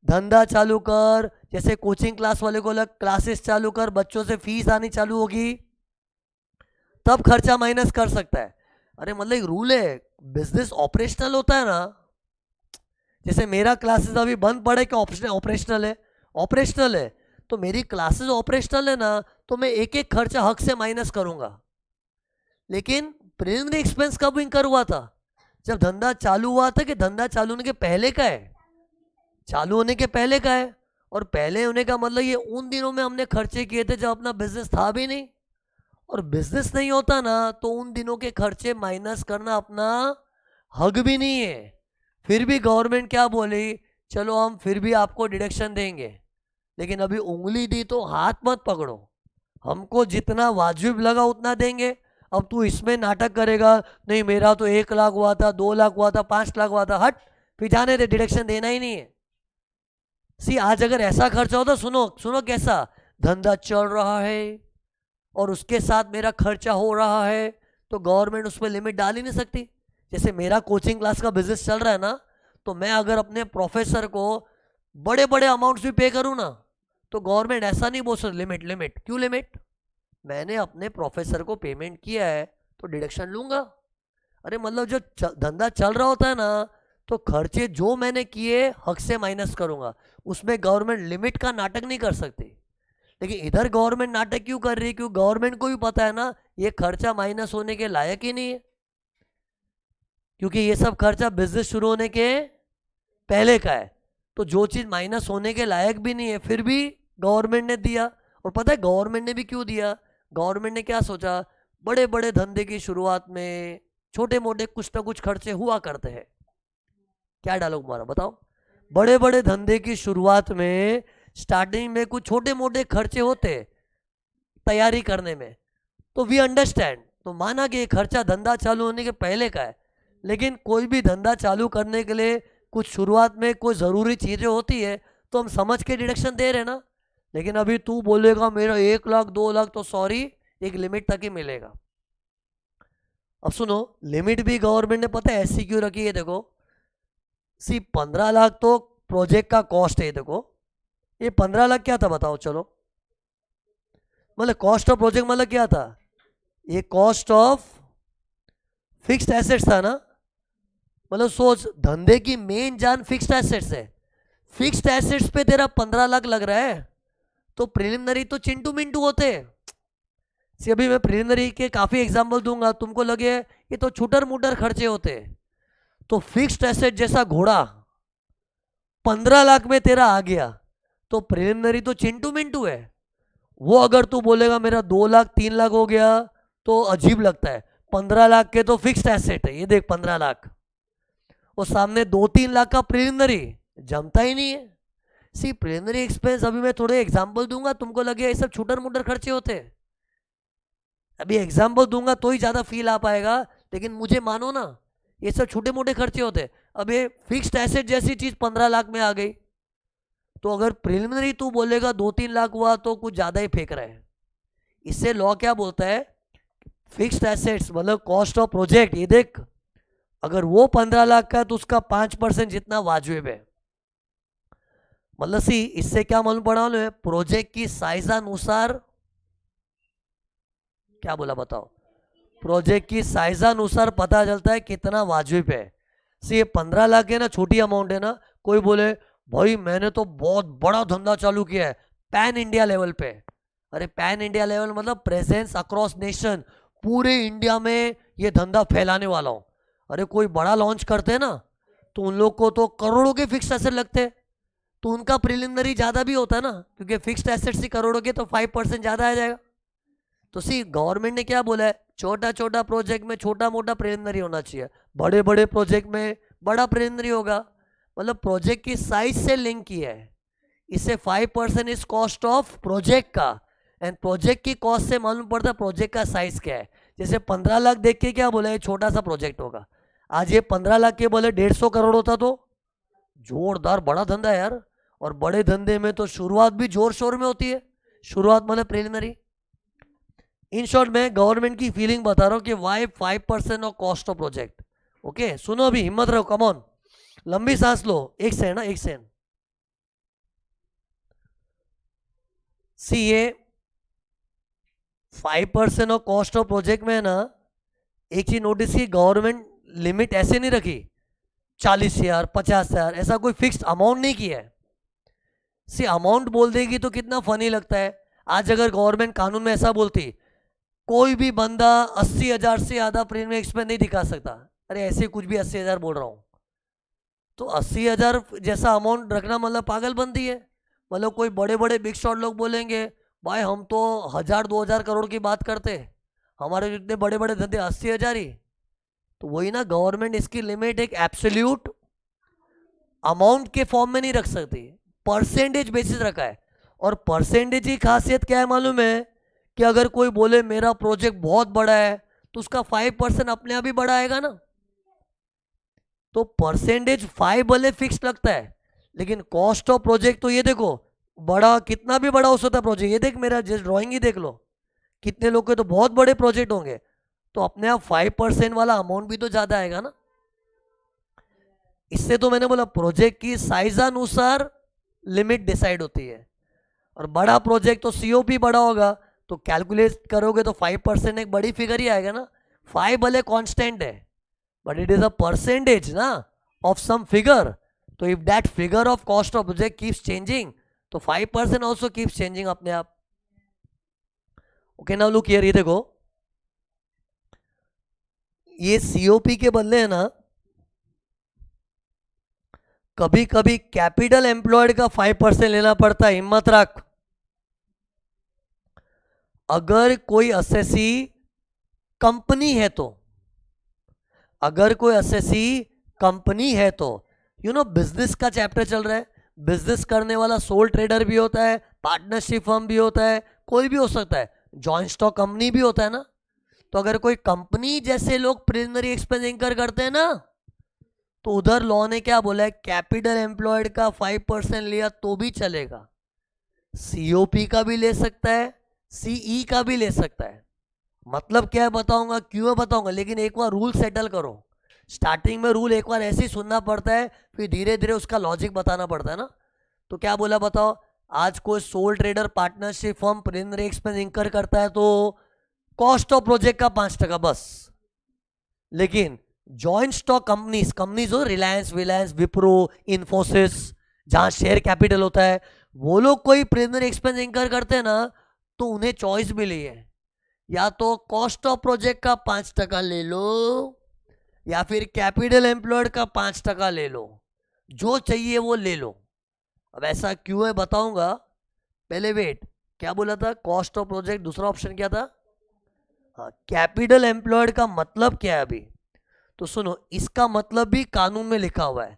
धंधा चालू कर, जैसे कोचिंग क्लास वाले को अलग क्लासेस चालू कर, बच्चों से फीस आनी चालू होगी, तब खर्चा माइनस कर सकता है। अरे मतलब एक रूल है, बिजनेस ऑपरेशनल होता है ना, जैसे मेरा क्लासेस अभी बंद पड़े कि ऑपरेशनल है, ऑपरेशनल है, तो मेरी क्लासेस ऑपरेशनल है ना, तो मैं एक एक खर्चा हक से माइनस करूंगा। लेकिन प्रिलिमिनरी एक्सपेंस कब इंकर हुआ था, जब धंधा चालू हुआ था, कि धंधा चालू होने के पहले का है, चालू होने के पहले का है। और पहले होने का मतलब ये उन दिनों में हमने खर्चे किए थे जब अपना बिजनेस था भी नहीं, और बिजनेस नहीं होता ना तो उन दिनों के खर्चे माइनस करना अपना हक भी नहीं है। फिर भी गवर्नमेंट क्या बोली, चलो हम फिर भी आपको डिडक्शन देंगे, लेकिन अभी उंगली दी तो हाथ मत पकड़ो, हमको जितना वाजिब लगा उतना देंगे। अब तू इसमें नाटक करेगा, नहीं मेरा तो 1 लाख हुआ था, 2 लाख हुआ था, 5 लाख हुआ था, हट, फिर जाने दे, डिडक्शन देना ही नहीं है। सी आज अगर ऐसा खर्चा होता, सुनो सुनो कैसा, धंधा चल रहा है और उसके साथ मेरा खर्चा हो रहा है, तो गवर्नमेंट उस पर लिमिट डाल ही नहीं सकती। जैसे मेरा कोचिंग क्लास का बिजनेस चल रहा है ना, तो मैं अगर अपने प्रोफेसर को बड़े बड़े अमाउंट्स भी पे करूँ ना, तो गवर्नमेंट ऐसा नहीं बोल सकती लिमिट लिमिट, क्यों लिमिट, मैंने अपने प्रोफेसर को पेमेंट किया है तो डिडक्शन लूंगा। अरे मतलब जो धंधा चल रहा होता है ना, तो खर्चे जो मैंने किए हक से माइनस करूंगा, उसमें गवर्नमेंट लिमिट का नाटक नहीं कर सकती। लेकिन इधर गवर्नमेंट नाटक क्यों कर रही है, क्यों, गवर्नमेंट को भी पता है ना ये खर्चा माइनस होने के लायक ही नहीं है। क्योंकि ये सब खर्चा बिजनेस शुरू होने के पहले का है। तो जो चीज़ माइनस होने के लायक भी नहीं है फिर भी गवर्नमेंट ने दिया। और पता है गवर्नमेंट ने भी क्यों दिया? गवर्नमेंट ने क्या सोचा, बड़े बड़े धंधे की शुरुआत में छोटे मोटे कुछ ना कुछ खर्चे हुआ करते हैं। क्या डायलॉग मारा बताओ? बड़े बड़े धंधे की शुरुआत में स्टार्टिंग में कुछ छोटे मोटे खर्चे होते तैयारी करने में, तो वी अंडरस्टैंड। तो माना कि ये खर्चा धंधा चालू होने के पहले का है, लेकिन कोई भी धंधा चालू करने के लिए कुछ शुरुआत में कोई ज़रूरी चीज़ें होती है तो हम समझ के डिडक्शन दे रहे ना। लेकिन अभी तू बोलेगा मेरा 1 लाख 2 लाख, तो सॉरी, एक लिमिट तक ही मिलेगा। अब सुनो, लिमिट भी गवर्नमेंट ने पता है ऐसी क्यों रखी है? देखो सी 15 लाख तो प्रोजेक्ट का कॉस्ट है। देखो ये 15 लाख क्या था बताओ? चलो, मतलब कॉस्ट ऑफ प्रोजेक्ट मतलब क्या था? ये कॉस्ट ऑफ फिक्स्ड एसेट्स था ना। मतलब सोच, धंधे की मेन जान फिक्स्ड एसेट्स है। फिक्स्ड एसेट्स पे तेरा 15 लाख लग रहा है, तो प्रिलिमिनरी तो चिंटू मिंटू होते। सी अभी मैं प्रिलिमिनरी के काफ़ी एग्जाम्पल दूंगा, तुमको लगे ये तो छूटर मुटर खर्चे होते। तो फिक्स्ड एसेट जैसा घोड़ा 15 लाख में तेरा आ गया, तो प्रिलिमिनरी तो चिंटू मिंटू है। वो अगर तू बोलेगा मेरा 2 लाख 3 लाख हो गया तो अजीब लगता है। 15 लाख के तो फिक्स्ड एसेट है, ये देख 15 लाख, और सामने 2-3 लाख का प्रिलिमिनरी, जमता ही नहीं है। सी प्रिलिमिनरी एक्सपेंस, अभी मैं थोड़े एग्जाम्पल दूंगा, तुमको लगे ये सब छूटर मुटर खर्चे होते हैं। अभी एग्जाम्पल दूंगा तो ही ज़्यादा फील आ पाएगा, लेकिन मुझे मानो ना, ये सब छोटे मोटे खर्चे होते हैं। अब ये फिक्स्ड एसेट जैसी चीज़ 15 लाख में आ गई, तो अगर प्रिलिमिनरी तू बोलेगा 2-3 लाख हुआ तो कुछ ज़्यादा ही फेंक रहा है। इससे लॉ क्या बोलता है, फिक्स्ड एसेट्स मतलब कॉस्ट ऑफ प्रोजेक्ट, ये देख अगर वो 15 लाख का है तो उसका 5% जितना वाजिब है। मतलब सी इससे क्या मालूम पड़ा है, प्रोजेक्ट की साइज अनुसार, क्या बोला बताओ, प्रोजेक्ट की साइज अनुसार पता चलता है कितना वाजिब है। सी ये 15 लाख है ना, छोटी अमाउंट है ना। कोई बोले भाई मैंने तो बहुत बड़ा धंधा चालू किया है पैन इंडिया लेवल पे। अरे पैन इंडिया लेवल मतलब प्रेजेंस अक्रॉस नेशन, पूरे इंडिया में ये धंधा फैलाने वाला हूँ। अरे कोई बड़ा लॉन्च करते हैं ना, तो उन लोग को तो करोड़ों के फिक्स्ड एसेट लगते हैं, तो उनका प्रिलिमिनरी ज़्यादा भी होता है ना, क्योंकि फिक्स्ड एसेट्स ही करोड़ों के, तो 5% ज़्यादा आ जाएगा। तो सी गवर्नमेंट ने क्या बोला है, छोटा छोटा प्रोजेक्ट में छोटा मोटा प्रिलिमिनरी होना चाहिए, बड़े बड़े प्रोजेक्ट में बड़ा प्रिलिमिनरी होगा। मतलब प्रोजेक्ट की साइज से लिंक किया है। इससे 5% इज कॉस्ट ऑफ प्रोजेक्ट का, एंड प्रोजेक्ट की कॉस्ट से मालूम पड़ता है प्रोजेक्ट का साइज क्या है। जैसे 15 लाख देख के क्या बोला, ये छोटा सा प्रोजेक्ट होगा। आज ये 15 लाख के बोले 150 करोड़ होता तो जोरदार बड़ा धंधा है यार। और बड़े धंधे में तो शुरुआत भी जोर शोर में होती है, शुरुआत मतलब प्रिलिमिनरी। इन शॉर्ट मैं गवर्नमेंट की फीलिंग बता रहा हूँ कि why 5% of cost of project. Okay सुनो, अभी हिम्मत रहो, कम ऑन, लंबी सांस लो, एक सेकंड ना, एक सेकंड। सी ये 5% ऑफ कॉस्ट ऑफ प्रोजेक्ट में है ना, एक चीज नोटिस की, गवर्नमेंट लिमिट ऐसे नहीं रखी 40,000 50,000, ऐसा कोई फिक्स्ड अमाउंट नहीं किया है। सी अमाउंट बोल देगी तो कितना फनी लगता है। आज अगर गवर्नमेंट कानून में ऐसा बोलती कोई भी बंदा 80,000 से ज़्यादा प्रीमियम एक्सपेंस नहीं दिखा सकता, अरे ऐसे कुछ भी 80,000 बोल रहा हूँ, तो 80,000 जैसा अमाउंट रखना मतलब पागलबंदी है। मतलब कोई बड़े बड़े बिग शॉट लोग बोलेंगे भाई हम तो 1,000-2,000 करोड़ की बात करते, हमारे जितने बड़े बड़े धंधे 80,000 ही। तो वही ना, गवर्नमेंट इसकी लिमिट एक एब्सोल्यूट अमाउंट के फॉर्म में नहीं रख सकती, परसेंटेज बेसिस रखा है। और परसेंटेज की खासियत क्या है मालूम है, कि अगर कोई बोले मेरा प्रोजेक्ट बहुत बड़ा है तो उसका 5% अपने आप ही बड़ा आएगा ना। तो परसेंटेज 5 भले फिक्स लगता है, लेकिन कॉस्ट ऑफ प्रोजेक्ट तो ये देखो, बड़ा कितना भी बड़ा हो सकता है प्रोजेक्ट। ये देख मेरा जस्ट ड्राइंग ही देख लो, कितने लोग के तो बहुत बड़े प्रोजेक्ट होंगे, तो अपने आप 5% वाला अमाउंट भी तो ज़्यादा आएगा ना। इससे तो मैंने बोला प्रोजेक्ट की साइज अनुसार लिमिट डिसाइड होती है। और बड़ा प्रोजेक्ट तो सीओपी बड़ा होगा, तो कैलकुलेट करोगे तो 5% एक बड़ी फिगर ही आएगा ना। 5 भले कांस्टेंट है, but it is a percentage ना ऑफ सम फिगर। तो if that figure of cost of project keeps changing, तो 5% ऑल्सो कीप्स चेंजिंग अपने आप। ओके नाउ लुक हियर, ये देखो, ये सीओपी के बदले है ना, कभी कभी कैपिटल एम्प्लॉयड का 5% लेना पड़ता है, हिम्मत रख। अगर कोई असेसी कंपनी है तो, अगर कोई असेसी कंपनी है तो, बिजनेस का चैप्टर चल रहा है, बिजनेस करने वाला सोल ट्रेडर भी होता है, पार्टनरशिप फर्म भी होता है, कोई भी हो सकता है, जॉइंट स्टॉक कंपनी भी होता है ना। तो अगर कोई कंपनी जैसे लोग प्रिलिमिनरी एक्सपेंस इंकर करते हैं ना, तो उधर लॉ ने क्या बोला है, कैपिटल एम्प्लॉयड का 5% लिया तो भी चलेगा, सीओपी का भी ले सकता है, सीई का भी ले सकता है। मतलब क्या है बताऊंगा, क्यों है बताऊंगा, लेकिन एक बार रूल सेटल करो। स्टार्टिंग में रूल एक बार ऐसे ही सुनना पड़ता है, फिर धीरे धीरे उसका लॉजिक बताना पड़ता है ना। तो क्या बोला बताओ, आज कोई soul trader partnership firm preliminary expense इंकर करता है तो कॉस्ट ऑफ प्रोजेक्ट का 5% बस। लेकिन जॉइंट स्टॉक कंपनीज हो, रिलायंस विलायंस विप्रो इन्फोसिस, जहां शेयर कैपिटल होता है, वो लोग कोई प्रिलिमिनरी एक्सपेंस इंकर करते हैं ना, तो उन्हें चॉइस मिली है, या तो कॉस्ट ऑफ प्रोजेक्ट का 5% ले लो, या फिर कैपिटल एम्प्लॉयड का 5% ले लो, जो चाहिए वो ले लो। अब ऐसा क्यों है बताऊंगा, पहले वेट, क्या बोला था, कॉस्ट ऑफ प्रोजेक्ट, दूसरा ऑप्शन क्या था, हाँ, कैपिटल एम्प्लॉयड का मतलब क्या है अभी, तो सुनो, इसका मतलब भी कानून में लिखा हुआ है,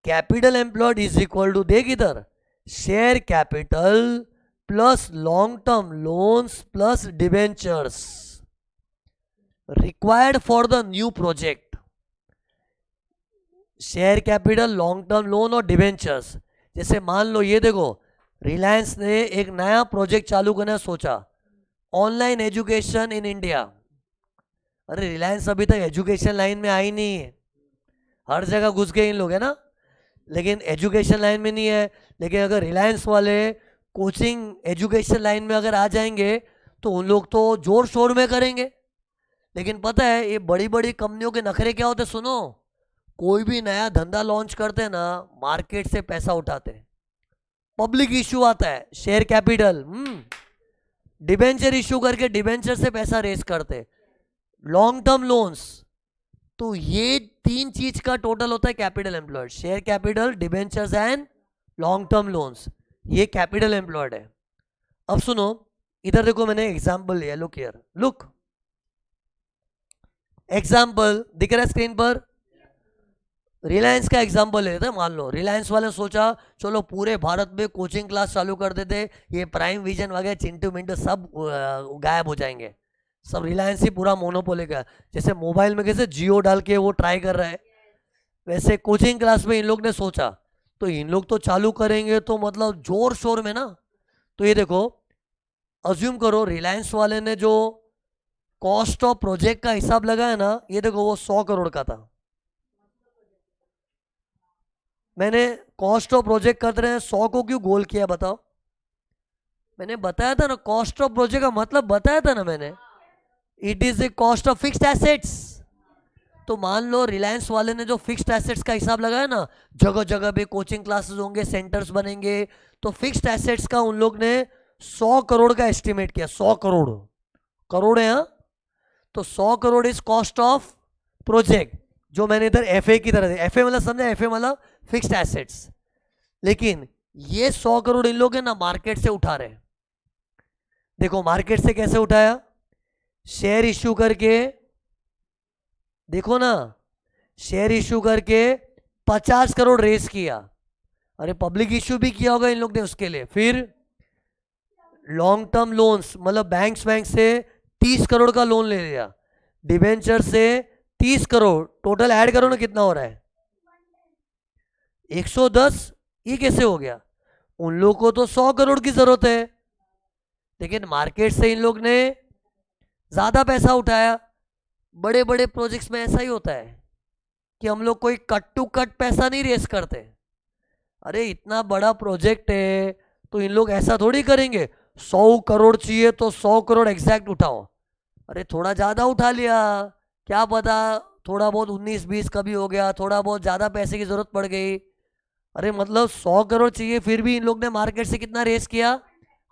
capital employed is equal to, देख इधर, share capital plus long term loans plus debentures required for the new project. Share capital, long term loan और डिबेंचर्स। जैसे मान लो ये देखो, रिलायंस ने एक नया प्रोजेक्ट चालू करना सोचा, ऑनलाइन एजुकेशन इन इंडिया। अरे रिलायंस अभी तक एजुकेशन लाइन में आई नहीं है, हर जगह घुस गए इन लोग, है ना, लेकिन एजुकेशन लाइन में नहीं है। लेकिन अगर रिलायंस वाले कोचिंग एजुकेशन लाइन में अगर आ जाएंगे तो उन लोग तो जोर शोर में करेंगे। लेकिन पता है ये बड़ी बड़ी कंपनियों के नखरे क्या होते, सुनो, कोई भी नया धंधा लॉन्च करते हैं ना, मार्केट से पैसा उठाते हैं, पब्लिक इश्यू आता है, शेयर कैपिटल, डिबेंचर इश्यू करके डिबेंचर से पैसा रेस करते, लॉन्ग टर्म लोन्स। तो ये 3 चीज का टोटल होता है capital employed, share capital, debentures and long term loans, ये कैपिटल एम्प्लॉयड है। अब सुनो, इधर देखो मैंने एग्जाम्पल लिया, लुक हियर, लुक, एग्जाम्पल दिख रहा है स्क्रीन पर, रिलायंस का एग्जाम्पल लेते हैं। मान लो रिलायंस वाले सोचा चलो पूरे भारत में कोचिंग क्लास चालू कर देते, ये प्राइम विजन वगैरह चिंटू मिंटू सब गायब हो जाएंगे, सब रिलायंस ही पूरा मोनोपोली का। जैसे मोबाइल में कैसे जियो डाल के वो ट्राई कर रहा है, वैसे कोचिंग क्लास में इन लोग ने सोचा, तो इन लोग तो चालू करेंगे तो मतलब जोर शोर में ना। तो ये देखो, अज्यूम करो रिलायंस वाले ने जो कॉस्ट ऑफ प्रोजेक्ट का हिसाब लगाया ना, ये देखो वो 100 करोड़ का था। मैंने कॉस्ट ऑफ प्रोजेक्ट कर रहे हैं, 100 को क्यों गोल किया बताओ, मैंने बताया था ना, कॉस्ट ऑफ प्रोजेक्ट का मतलब बताया था ना मैंने, it is a cost of fixed assets. तो मान लो रिलायंस वाले ने जो फिक्स्ड एसेट्स का हिसाब लगाया ना, जगह जगह पे कोचिंग क्लासेस होंगे, सेंटर्स बनेंगे, तो फिक्स्ड एसेट्स का उन लोग ने 100 करोड़ का एस्टिमेट किया, 100 करोड़, करोड़ है हाँ? तो 100 crore is cost of project, जो मैंने इधर एफए की तरह, एफए मतलब समझा, एफए मतलब फिक्स्ड एसेट्स। लेकिन ये 100 करोड़ इन लोग है ना मार्केट से उठा रहे हैं। देखो मार्केट से कैसे उठाया, शेयर इश्यू करके, देखो ना, शेयर इश्यू करके 50 करोड़ रेस किया, अरे पब्लिक इश्यू भी किया होगा इन लोग ने उसके लिए। फिर लॉन्ग टर्म लोन्स मतलब बैंक से 30 करोड़ का लोन ले लिया, डिबेंचर से 30 करोड़, टोटल ऐड करो ना कितना हो रहा है, 110। ये कैसे हो गया, उन लोगों को तो 100 करोड़ की जरूरत है, लेकिन मार्केट से इन लोग ने ज्यादा पैसा उठाया। बड़े बड़े प्रोजेक्ट्स में ऐसा ही होता है कि हम लोग कोई कट टू कट पैसा नहीं रेस करते। अरे इतना बड़ा प्रोजेक्ट है तो इन लोग ऐसा थोड़ी करेंगे 100 करोड़ चाहिए तो 100 करोड़ एग्जैक्ट उठाओ, अरे थोड़ा ज़्यादा उठा लिया, क्या पता थोड़ा बहुत 19-20 कभी हो गया, थोड़ा बहुत ज़्यादा पैसे की ज़रूरत पड़ गई। अरे मतलब 100 करोड़ चाहिए, फिर भी इन लोग ने मार्केट से कितना रेस किया,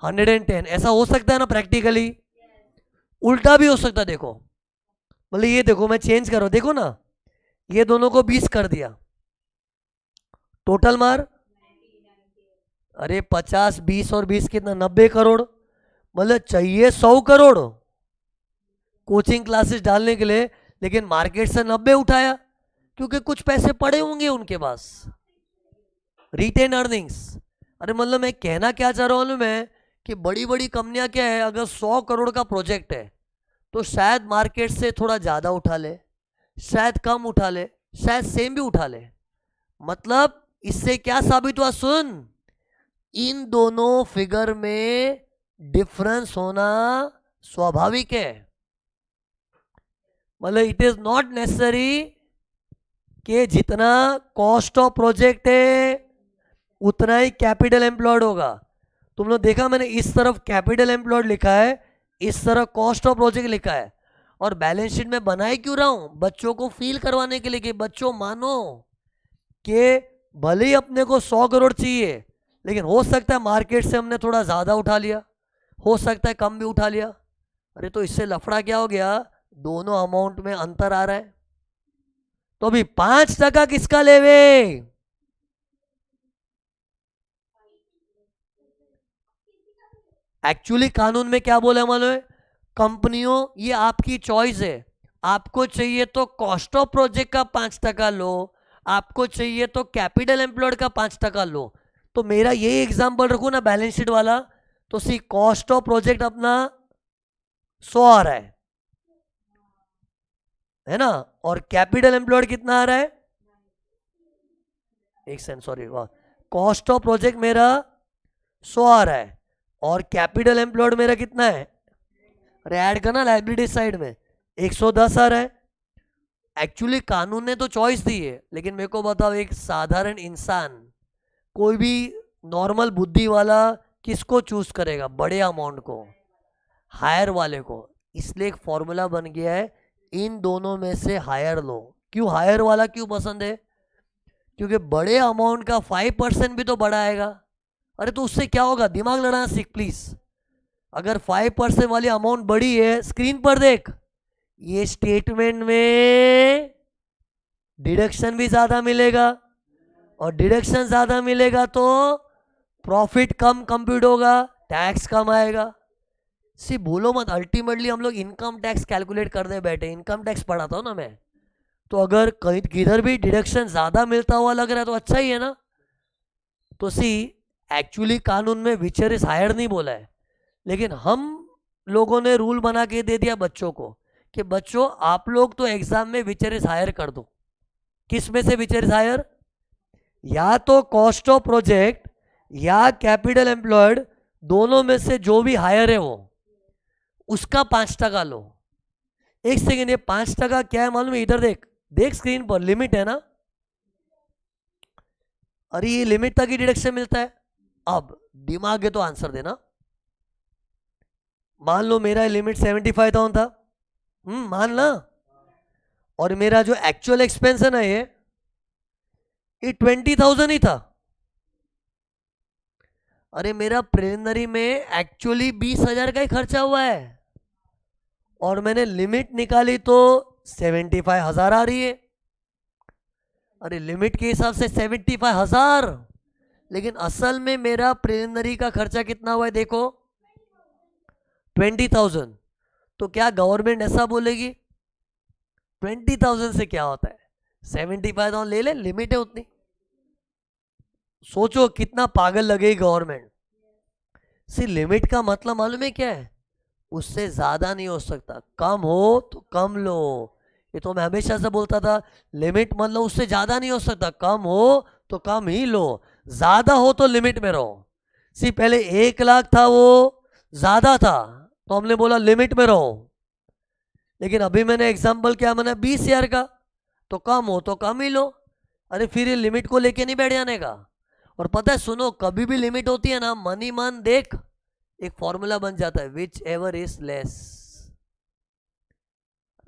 110। ऐसा हो सकता है ना प्रैक्टिकली, उल्टा भी हो सकता है। देखो मतलब ये देखो, मैं चेंज करो, देखो ना, ये दोनों को 20 कर दिया, टोटल मार, अरे 50 20 और 20 कितना, 90 करोड़। मतलब चाहिए 100 करोड़ कोचिंग क्लासेस डालने के लिए, लेकिन मार्केट से 90 उठाया क्योंकि कुछ पैसे पड़े होंगे उनके पास, रिटेन अर्निंग्स। अरे मतलब मैं कहना क्या चाह रहा हूँ मैं, कि बड़ी बड़ी कंपनियां क्या है, अगर 100 करोड़ का प्रोजेक्ट है तो शायद मार्केट से थोड़ा ज़्यादा उठा ले, शायद कम उठा ले, शायद सेम भी उठा ले। मतलब इससे क्या साबित हुआ, सुन, इन दोनों फिगर में डिफरेंस होना स्वाभाविक है। मतलब इट इज नॉट नेसेसरी कि जितना कॉस्ट ऑफ प्रोजेक्ट है उतना ही कैपिटल एम्प्लॉयड होगा। तुम लोग देखा, मैंने इस तरफ कैपिटल एम्प्लॉयड लिखा है, इस तरफ कॉस्ट ऑफ प्रोजेक्ट लिखा है। और बैलेंस शीट में बनाए क्यों रहा हूं, बच्चों को फील करवाने के लिए कि बच्चों मानो कि भले ही अपने को 100 करोड़ चाहिए, लेकिन हो सकता है मार्केट से हमने थोड़ा ज़्यादा उठा लिया, हो सकता है कम भी उठा लिया। अरे तो इससे लफड़ा क्या हो गया, दोनों अमाउंट में अंतर आ रहा है। तो अभी 5% किसका लेवे, एक्चुअली कानून में क्या बोला मालूम है, कंपनियों ये आपकी चॉइस है, आपको चाहिए तो कॉस्ट ऑफ प्रोजेक्ट का 5% लो, आपको चाहिए तो कैपिटल एम्प्लॉयड का 5% लो। तो मेरा यही एग्जांपल रखू ना बैलेंस शीट वाला, तो सी कॉस्ट ऑफ प्रोजेक्ट अपना 100 आ रहा है ना, और कैपिटल एम्प्लॉयड कितना आ रहा है, एक second sorry, cost of project मेरा 100 आ रहा है और कैपिटल एम्प्लॉयड मेरा कितना है, अरे ऐड करना लाइबिलिटी साइड में, 110 आ रहा है। एक्चुअली कानून ने तो चॉइस दी है, लेकिन मेरे को बताओ एक साधारण इंसान, कोई भी नॉर्मल बुद्धि वाला किसको चूज करेगा, बड़े अमाउंट को, हायर वाले को। इसलिए एक फॉर्मूला बन गया है, इन दोनों में से हायर लो। क्यों हायर वाला क्यों पसंद है, क्योंकि बड़े अमाउंट का 5% भी तो बड़ा आएगा। अरे तो उससे क्या होगा, दिमाग लड़ाना सीख प्लीज। अगर 5% वाली अमाउंट बड़ी है, स्क्रीन पर देख, ये स्टेटमेंट में डिडक्शन भी ज्यादा मिलेगा, और डिडक्शन ज्यादा मिलेगा तो प्रॉफिट कम कंप्यूट होगा, टैक्स कम आएगा। सी बोलो मत, अल्टीमेटली हम लोग इनकम टैक्स कैलकुलेट करने बैठे, इनकम टैक्स पढ़ाता हूं ना मैं, तो अगर कहीं किधर भी डिडक्शन ज्यादा मिलता हुआ लग रहा है तो अच्छा ही है ना। तो सी एक्चुअली कानून में विचर इज हायर नहीं बोला है, लेकिन हम लोगों ने रूल बना के दे दिया बच्चों को कि बच्चों आप लोग तो एग्जाम में विचर इज हायर कर दो। किस में से विचर इज हायर, या तो कॉस्ट ऑफ प्रोजेक्ट या कैपिटल एम्प्लॉयड, दोनों में से जो भी हायर है वो उसका 5% लो। एक सेकेंड, ये 5% क्या है मालूम है, इधर देख, देख स्क्रीन पर लिमिट है ना, अरे ये लिमिट तक ही डिडक्शन मिलता है। अब दिमाग है तो आंसर देना। मान लो मेरा लिमिट 75,000 था, मान ला, और मेरा जो एक्चुअल एक्सपेंस है ना ये 20,000 ही था। अरे मेरा प्रिलिमिनरी में एक्चुअली 20,000 का ही खर्चा हुआ है, और मैंने लिमिट निकाली तो 75,000 आ रही है। अरे लिमिट के हिसाब से 75,000, लेकिन असल में मेरा प्रिलिमिनरी का खर्चा कितना हुआ है देखो, 20,000। तो क्या गवर्नमेंट ऐसा बोलेगी 20,000 से क्या होता है, 75,000 ले ले, लिमिट है उतनी। सोचो कितना पागल लगेगी गवर्नमेंट। सी लिमिट का मतलब मालूम है क्या है, उससे ज्यादा नहीं हो सकता, कम हो तो कम लो। ये तो मैं हमेशा से बोलता था, लिमिट मतलब उससे ज्यादा नहीं हो सकता, कम हो तो कम ही लो, ज्यादा हो तो लिमिट में रहो। सी पहले 1 लाख था वो ज्यादा था, तो हमने बोला लिमिट में रहो, लेकिन अभी मैंने एग्जाम्पल क्या मैंने 20,000 का, तो कम हो तो कम ही लो। अरे फिर ये लिमिट को लेके नहीं बैठ जाने का। और पता है सुनो, कभी भी लिमिट होती है ना, मनी मान देख, एक फॉर्मूला बन जाता है, which ever is less.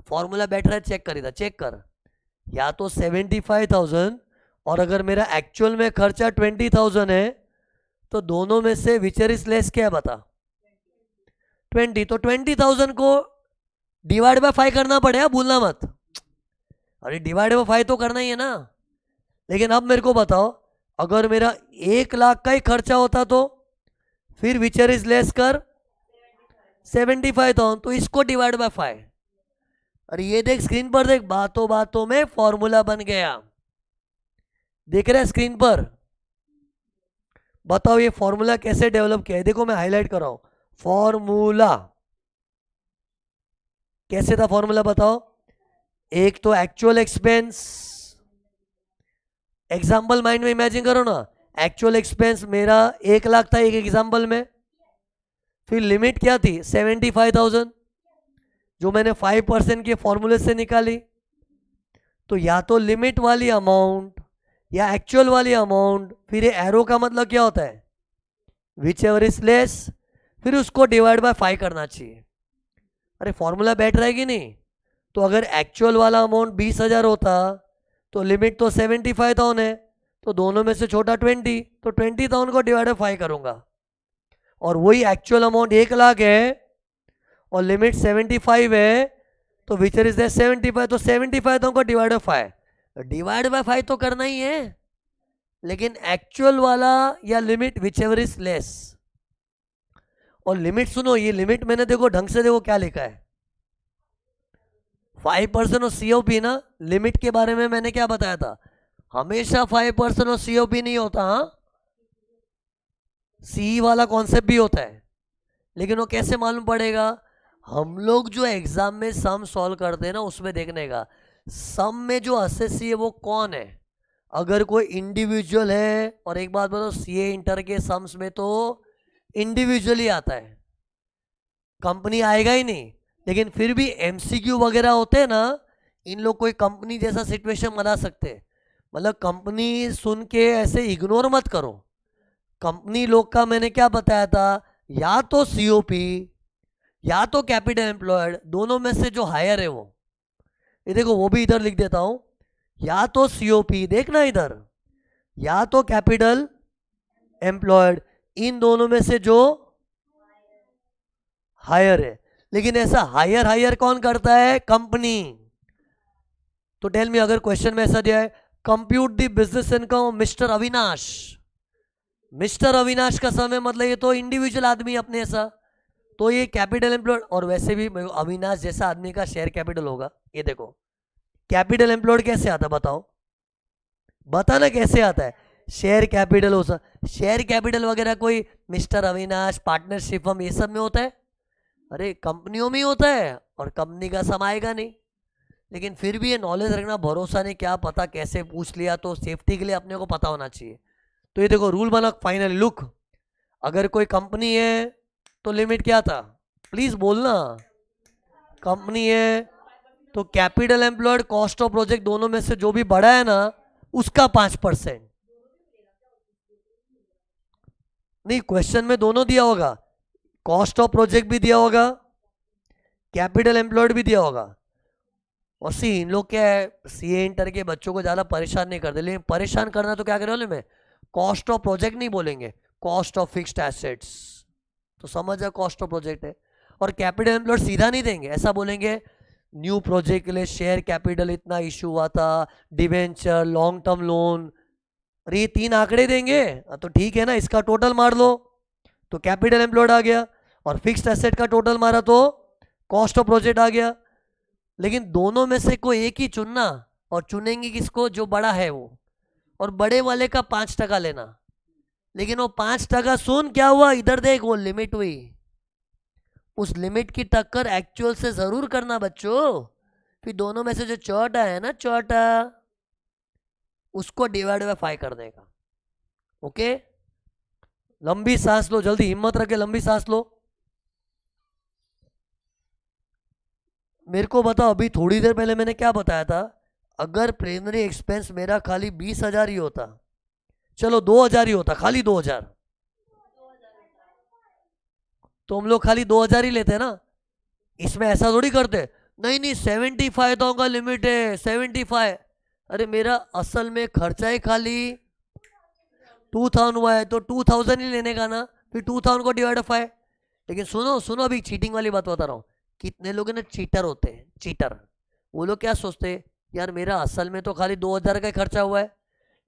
Formula बैठ रहा है, चेक कर, इधर चेक कर, या तो 75,000, और अगर मेरा एक्चुअल में खर्चा 20,000 है, तो दोनों में से विचर इज लेस क्या है बता, 20। तो 20,000 को डिवाइड बाय 5 करना पड़ेगा, भूलना मत। अरे डिवाइड बाय 5 तो करना ही है ना। लेकिन अब मेरे को बताओ, अगर मेरा 1 लाख का ही खर्चा होता तो फिर विचर इज लेस कर 75,000, तो इसको डिवाइड बाय 5। अरे ये देख स्क्रीन पर, देख बातों बातों में फॉर्मूला बन गया, देख रहे हैं स्क्रीन पर। बताओ ये फॉर्मूला कैसे डेवलप किया है, देखो मैं हाईलाइट कर रहा हूं। फॉर्मूला कैसे था, फॉर्मूला बताओ। एक तो एक्चुअल एक्सपेंस, एग्जाम्पल माइंड में इमेजिन करो ना, एक्चुअल एक्सपेंस मेरा 1 लाख था एक एग्जाम्पल में, फिर लिमिट क्या थी 75,000, जो मैंने 5% के फॉर्मूले से निकाली। तो या तो लिमिट वाली अमाउंट या एक्चुअल वाली अमाउंट, फिर ये एरो का मतलब क्या होता है, विच एवर इज लेस, फिर उसको डिवाइड बाय 5 करना चाहिए। अरे फॉर्मूला बैठ रहा है कि नहीं। तो अगर एक्चुअल वाला अमाउंट 20,000 होता तो लिमिट तो 75,000 है, तो दोनों में से छोटा 20, तो 20,000 को डिवाइड बाय 5 करूंगा। और वही एक्चुअल अमाउंट 1 लाख है और लिमिट 75 है, तो विचर इज 75, तो 75,000 को डिवाइड बाय 5, डिवाइड बाय 5 तो करना ही है, लेकिन एक्चुअल वाला या limit which ever is less. और लिमिट सुनो, ये लिमिट मैंने देखो ढंग से देखो क्या लिखा है, 5% और सीओपी ना। लिमिट के बारे में मैंने क्या बताया था, हमेशा 5% और सीओपी नहीं होता, हाँ सी वाला कॉन्सेप्ट भी होता है। लेकिन वो कैसे मालूम पड़ेगा, हम लोग जो एग्जाम में सम सॉल्व करते हैं ना, उसमें देखने का सम में जो असेसी है वो कौन है। अगर कोई इंडिविजुअल है, और एक बात बताओ सीए इंटर के सम्स में तो इंडिविजुअली आता है, कंपनी आएगा ही नहीं। लेकिन फिर भी एमसीक्यू वगैरह होते हैं ना, इन लोग कोई कंपनी जैसा सिचुएशन बना सकते हैं। मतलब कंपनी सुन के ऐसे इग्नोर मत करो। कंपनी लोग का मैंने क्या बताया था, या तो सीओपी या तो कैपिटल एम्प्लॉयड, दोनों में से जो हायर है वो, ये देखो वो भी इधर लिख देता हूं, या तो सीओपी देखना इधर, या तो कैपिटल एम्प्लॉयड, इन दोनों में से जो हायर है। लेकिन ऐसा हायर हायर कौन करता है, कंपनी। तो टेल मी, अगर क्वेश्चन में ऐसा दिया है compute the business income mister Avinash, mister Avinash का समय मतलब ये तो इंडिविजुअल आदमी अपने ऐसा, तो ये कैपिटल एम्प्लॉयड। और वैसे भी अविनाश जैसा आदमी का शेयर कैपिटल होगा। ये देखो कैपिटल एम्प्लॉयड कैसे आता, बताओ बताना कैसे आता है, शेयर कैपिटल हो। शेयर कैपिटल वगैरह कोई मिस्टर अविनाश पार्टनरशिप हम ये सब में होता है, अरे कंपनियों में ही होता है, और कंपनी का सम आएगा नहीं। लेकिन फिर भी ये नॉलेज रखना, भरोसा नहीं क्या पता कैसे पूछ लिया, तो सेफ्टी के लिए अपने को पता होना चाहिए। तो ये देखो रूल बना फाइनली, लुक अगर कोई कंपनी है तो लिमिट क्या था, प्लीज बोलना, कंपनी है तो capital employed cost of project दोनों में से जो भी बड़ा है ना उसका 5%। नहीं क्वेश्चन में दोनों दिया होगा, कॉस्ट ऑफ प्रोजेक्ट भी दिया होगा, कैपिटल एम्प्लॉयड भी दिया होगा। और सी इन लोग क्या है, सीए इंटर के बच्चों को ज़्यादा परेशान नहीं करते, लेकिन परेशान करना तो क्या करें वाले में, कॉस्ट ऑफ प्रोजेक्ट नहीं बोलेंगे, कॉस्ट ऑफ फिक्स्ड एसेट्स, तो समझ जाए कॉस्ट ऑफ प्रोजेक्ट है। और कैपिटल एम्प्लॉयड सीधा नहीं देंगे, ऐसा बोलेंगे न्यू प्रोजेक्ट के लिए शेयर कैपिटल इतना इशू हुआ था, डिवेंचर, लॉन्ग टर्म लोन, अरे ये 3 आंकड़े देंगे तो ठीक है ना, इसका टोटल मार लो तो कैपिटल एम्प्लॉयड आ गया, और फिक्स्ड एसेट का टोटल मारा तो कॉस्ट ऑफ प्रोजेक्ट आ गया। लेकिन दोनों में से कोई एक ही चुनना, और चुनेंगे किसको, जो बड़ा है वो, और बड़े वाले का 5% लेना। लेकिन वो 5% सुन क्या हुआ, इधर देख वो लिमिट हुई, उस लिमिट की टक्कर एक्चुअल से जरूर करना बच्चों। फिर दोनों में से जो छोटा है ना, छोटा, उसको डिवाइड बाय 5 कर देगा। ओके, लंबी सांस लो, जल्दी हिम्मत रख के लंबी सांस लो। मेरे को बताओ, अभी थोड़ी देर पहले मैंने क्या बताया था, अगर प्रिलिमिनरी एक्सपेंस मेरा खाली 20,000 ही होता, चलो 2,000 ही होता, खाली 2,000, तो हम लोग खाली 2,000 ही लेते हैं ना। इसमें ऐसा थोड़ी करते, नहीं नहीं 75,000 का लिमिट है 75, अरे मेरा असल में खर्चा ही खाली 2,000 हुआ है, तो 2,000 ही लेने का ना, फिर 2,000 को डिवाइड 5। लेकिन सुनो सुनो, अभी चीटिंग वाली बात बता रहा हूँ। कितने लोग ना चीटर होते हैं, चीटर, वो लोग क्या सोचते हैं, यार मेरा असल में तो खाली 2,000 का ही खर्चा हुआ है,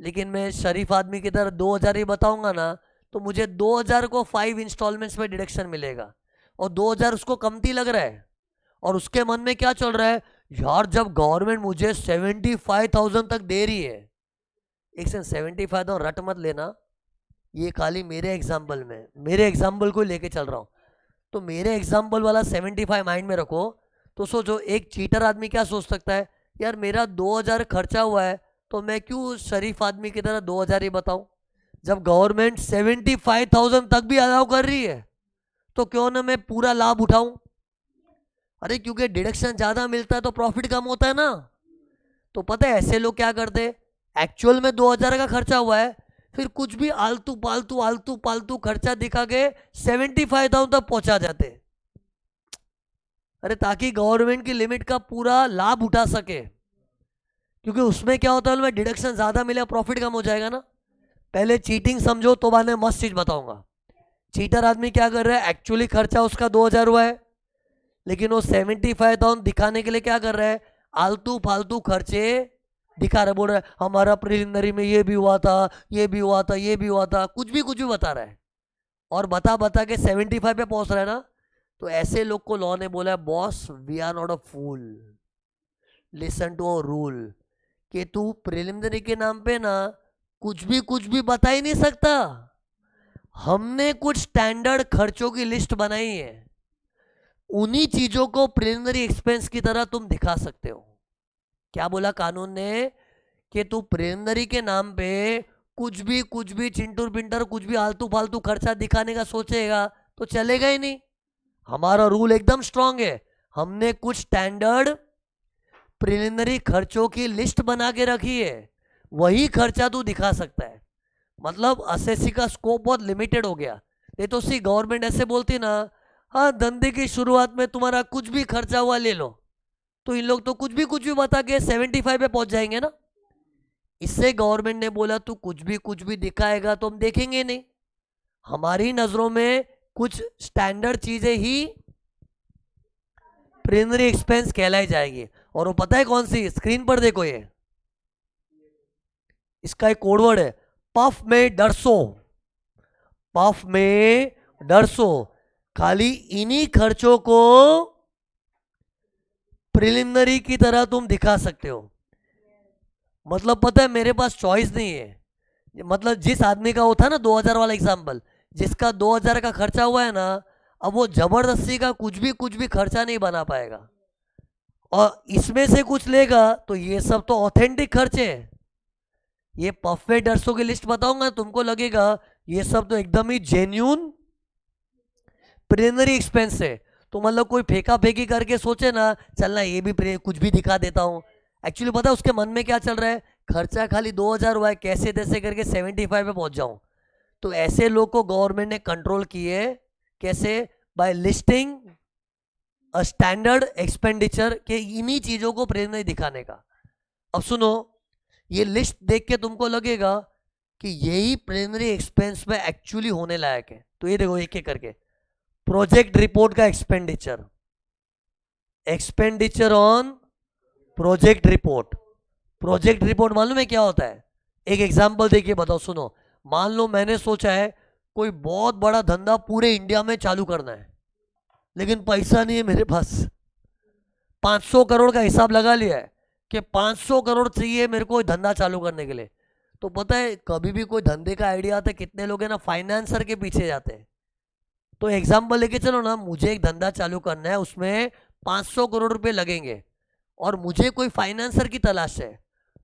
लेकिन मैं शरीफ आदमी की तरह 2000 ही बताऊंगा ना, तो मुझे 2000 को 5 इंस्टॉलमेंट्स में डिडक्शन मिलेगा, और 2000 उसको कमती लग रहा है। और उसके मन में क्या चल रहा है, यार जब गवर्नमेंट मुझे 75,000 तक दे रही है, एक सेकंड, 75,000 रट मत लेना, ये खाली मेरे एग्जाम्पल में, मेरे एग्जाम्पल को लेके चल रहा हूँ। तो मेरे एग्जाम्पल वाला 75 माइंड में रखो। तो सोचो एक चीटर आदमी क्या सोच सकता है, यार मेरा 2000 खर्चा हुआ है, तो मैं क्यों शरीफ आदमी की तरह 2000 ही बताऊं, जब गवर्नमेंट 75,000 तक भी अलाउ कर रही है, तो क्यों ना मैं पूरा लाभ उठाऊं। अरे क्योंकि डिडक्शन ज्यादा मिलता है तो प्रॉफिट कम होता है ना। तो पता है ऐसे लोग क्या करते, एक्चुअल में 2000 का खर्चा हुआ है, फिर कुछ भी आलतू पालतू खर्चा दिखा के 75,000 तक पहुंचा जाते, अरे ताकि गवर्नमेंट की लिमिट का पूरा लाभ उठा सके। क्योंकि उसमें क्या होता है, उनमें डिडक्शन ज्यादा मिले, प्रॉफिट कम हो जाएगा ना। पहले चीटिंग समझो तो बाद में मस्त चीज बताऊंगा। चीटर आदमी क्या कर रहा है, एक्चुअली खर्चा उसका 2000 हुआ है, लेकिन वो 75,000 दिखाने के लिए क्या कर रहा है, आलतू फालतू खर्चे दिखा रहा है, बोल रहा है हमारा प्रिलिमिनरी में ये भी हुआ था, ये भी हुआ था, ये भी हुआ था, कुछ भी बता रहा है, और बता बता के 75 पे पहुंच रहा है ना। तो ऐसे लोग को लॉ ने बोला है, boss we are not a fool, listen to a rule, कि तू प्रिलिमिनरी के नाम पे ना कुछ भी बता ही नहीं सकता। हमने कुछ स्टैंडर्ड खर्चों की लिस्ट बनाई है, उन्हीं चीजों को प्रिलिमिनरी एक्सपेंस की तरह तुम दिखा सकते हो। क्या बोला कानून ने, कि तू प्रिलिमिनरी के नाम पे कुछ भी चिंटूर पिंटर कुछ भी आलतू फालतू खर्चा दिखाने का सोचेगा तो चलेगा ही नहीं। हमारा रूल एकदम स्ट्रांग है, हमने कुछ स्टैंडर्ड प्रिलिमिनरी खर्चों की लिस्ट बना के रखी है, वही खर्चा तू दिखा सकता है। मतलब असेसी का स्कोप बहुत लिमिटेड हो गया। नहीं तो सी गवर्नमेंट ऐसे बोलती ना, हाँ धंधे की शुरुआत में तुम्हारा कुछ भी खर्चा हुआ ले लो, तो इन लोग तो कुछ भी बता के 75 पे पहुंच जाएंगे ना। इससे गवर्नमेंट ने बोला तू कुछ भी दिखाएगा तो हम देखेंगे नहीं, हमारी नजरों में कुछ स्टैंडर्ड चीजें ही प्रिलिमिनरी एक्सपेंस कहलाई जाएगी। और वो पता है कौन सी, स्क्रीन पर देखो, ये इसका एक कोडवर्ड है, पफ में डरसो, पफ में डरसो। खाली इन्हीं खर्चों को प्रिलिमिनरी की तरह तुम दिखा सकते हो। मतलब पता है मेरे पास चॉइस नहीं है। मतलब जिस आदमी का वो था ना 2000 वाला एग्जाम्पल, जिसका 2000 का खर्चा हुआ है ना, अब वो जबरदस्ती का कुछ भी खर्चा नहीं बना पाएगा, और इसमें से कुछ लेगा तो ये सब तो ऑथेंटिक खर्चे हैं। ये पफे डरसों की लिस्ट बताऊंगा तुमको लगेगा ये सब तो एकदम ही जेन्यून प्रिलिमिनरी एक्सपेंस है। तो मतलब कोई फेंका फेंकी करके सोचे ना, चलना ये भी कुछ भी दिखा देता हूं, एक्चुअली पता है उसके मन में क्या चल रहा है, खर्चा खाली 2000 हुआ है, कैसे तैसे करके 75 पे पहुंच जाऊं। तो ऐसे लोग को गवर्नमेंट ने कंट्रोल किए, कैसे, by listing a standard expenditure के इन्हीं चीजों को प्रिलिमिनरी दिखाने का। अब सुनो, ये लिस्ट देख के तुमको लगेगा कि यही प्रिलिमिनरी एक्सपेंस में एक्चुअली होने लायक है। तो ये देखो एक एक करके, प्रोजेक्ट रिपोर्ट का expenditure, expenditure on project report. Project report मालूम है क्या होता है, एक एग्जांपल देखिए बताओ, सुनो। मान लो मैंने सोचा है कोई बहुत बड़ा धंधा पूरे इंडिया में चालू करना है, लेकिन पैसा नहीं है मेरे पास, 500 करोड़ का हिसाब लगा लिया है कि 500 करोड़ चाहिए मेरे को धंधा चालू करने के लिए। तो पता है कभी भी कोई धंधे का आइडिया आता है, कितने लोग हैं ना फाइनेंसर के पीछे जाते हैं। तो एग्जाम्पल लेके चलो ना, मुझे एक धंधा चालू करना है, उसमें 500 करोड़ रुपए लगेंगे, और मुझे कोई फाइनेंसर की तलाश है।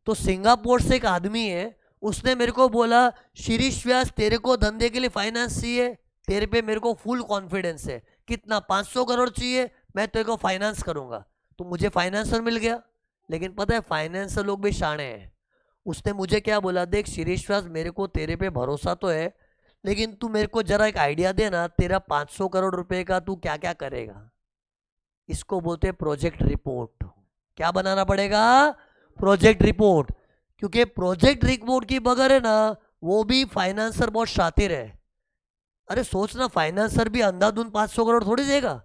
तो सिंगापुर से एक आदमी है, उसने मेरे को बोला शिरीष व्यास तेरे को धंधे के लिए फाइनेंस चाहिए, तेरे पे मेरे को फुल कॉन्फिडेंस है, कितना 500 करोड़ चाहिए, मैं तेरे को फाइनेंस करूंगा। तो मुझे फाइनेंसर मिल गया। लेकिन पता है फाइनेंसर लोग भी शाणे हैं। उसने मुझे क्या बोला, देख शिरीष व्यास मेरे को तेरे पे भरोसा तो है, लेकिन तू मेरे को जरा एक आइडिया दे ना, तेरा 500 करोड़ रुपए का तू क्या क्या करेगा। इसको बोलते हैं प्रोजेक्ट रिपोर्ट। क्या बनाना पड़ेगा, प्रोजेक्ट रिपोर्ट। क्योंकि प्रोजेक्ट रिपोर्ट की बगैर है ना, वो भी फाइनेंसर बहुत शातिर है। अरे सोचना, फाइनेंसर भी अंधाधुंध 500 करोड़ थोड़ी देगा।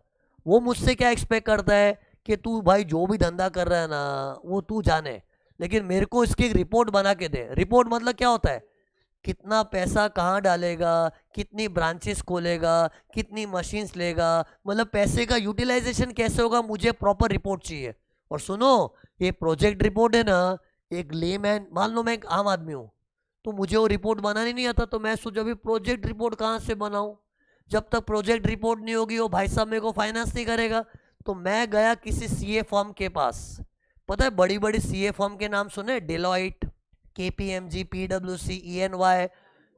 वो मुझसे क्या एक्सपेक्ट करता है कि तू भाई जो भी धंधा कर रहा है ना वो तू जाने, लेकिन मेरे को इसकी एक रिपोर्ट बना के दे। रिपोर्ट मतलब क्या होता है, कितना पैसा कहाँ डालेगा, कितनी ब्रांचेस खोलेगा, कितनी मशीन्स लेगा, मतलब पैसे का यूटिलाइजेशन कैसे होगा, मुझे प्रॉपर रिपोर्ट चाहिए। और सुनो, ये प्रोजेक्ट रिपोर्ट है ना, एक लेमैन, मान लो मैं एक आम आदमी हूँ, तो मुझे वो रिपोर्ट बनानी नहीं आता, तो मैं सोचा अभी प्रोजेक्ट रिपोर्ट कहाँ से बनाऊँ। जब तक प्रोजेक्ट रिपोर्ट नहीं होगी वो भाई साहब मेरे को फाइनेंस नहीं करेगा। तो मैं गया किसी सीए फर्म के पास। पता है, बड़ी बड़ी सीए फर्म के नाम सुने, डेलॉइट, केपीएमजी, पीडब्ल्यूसी, ईएनवाई,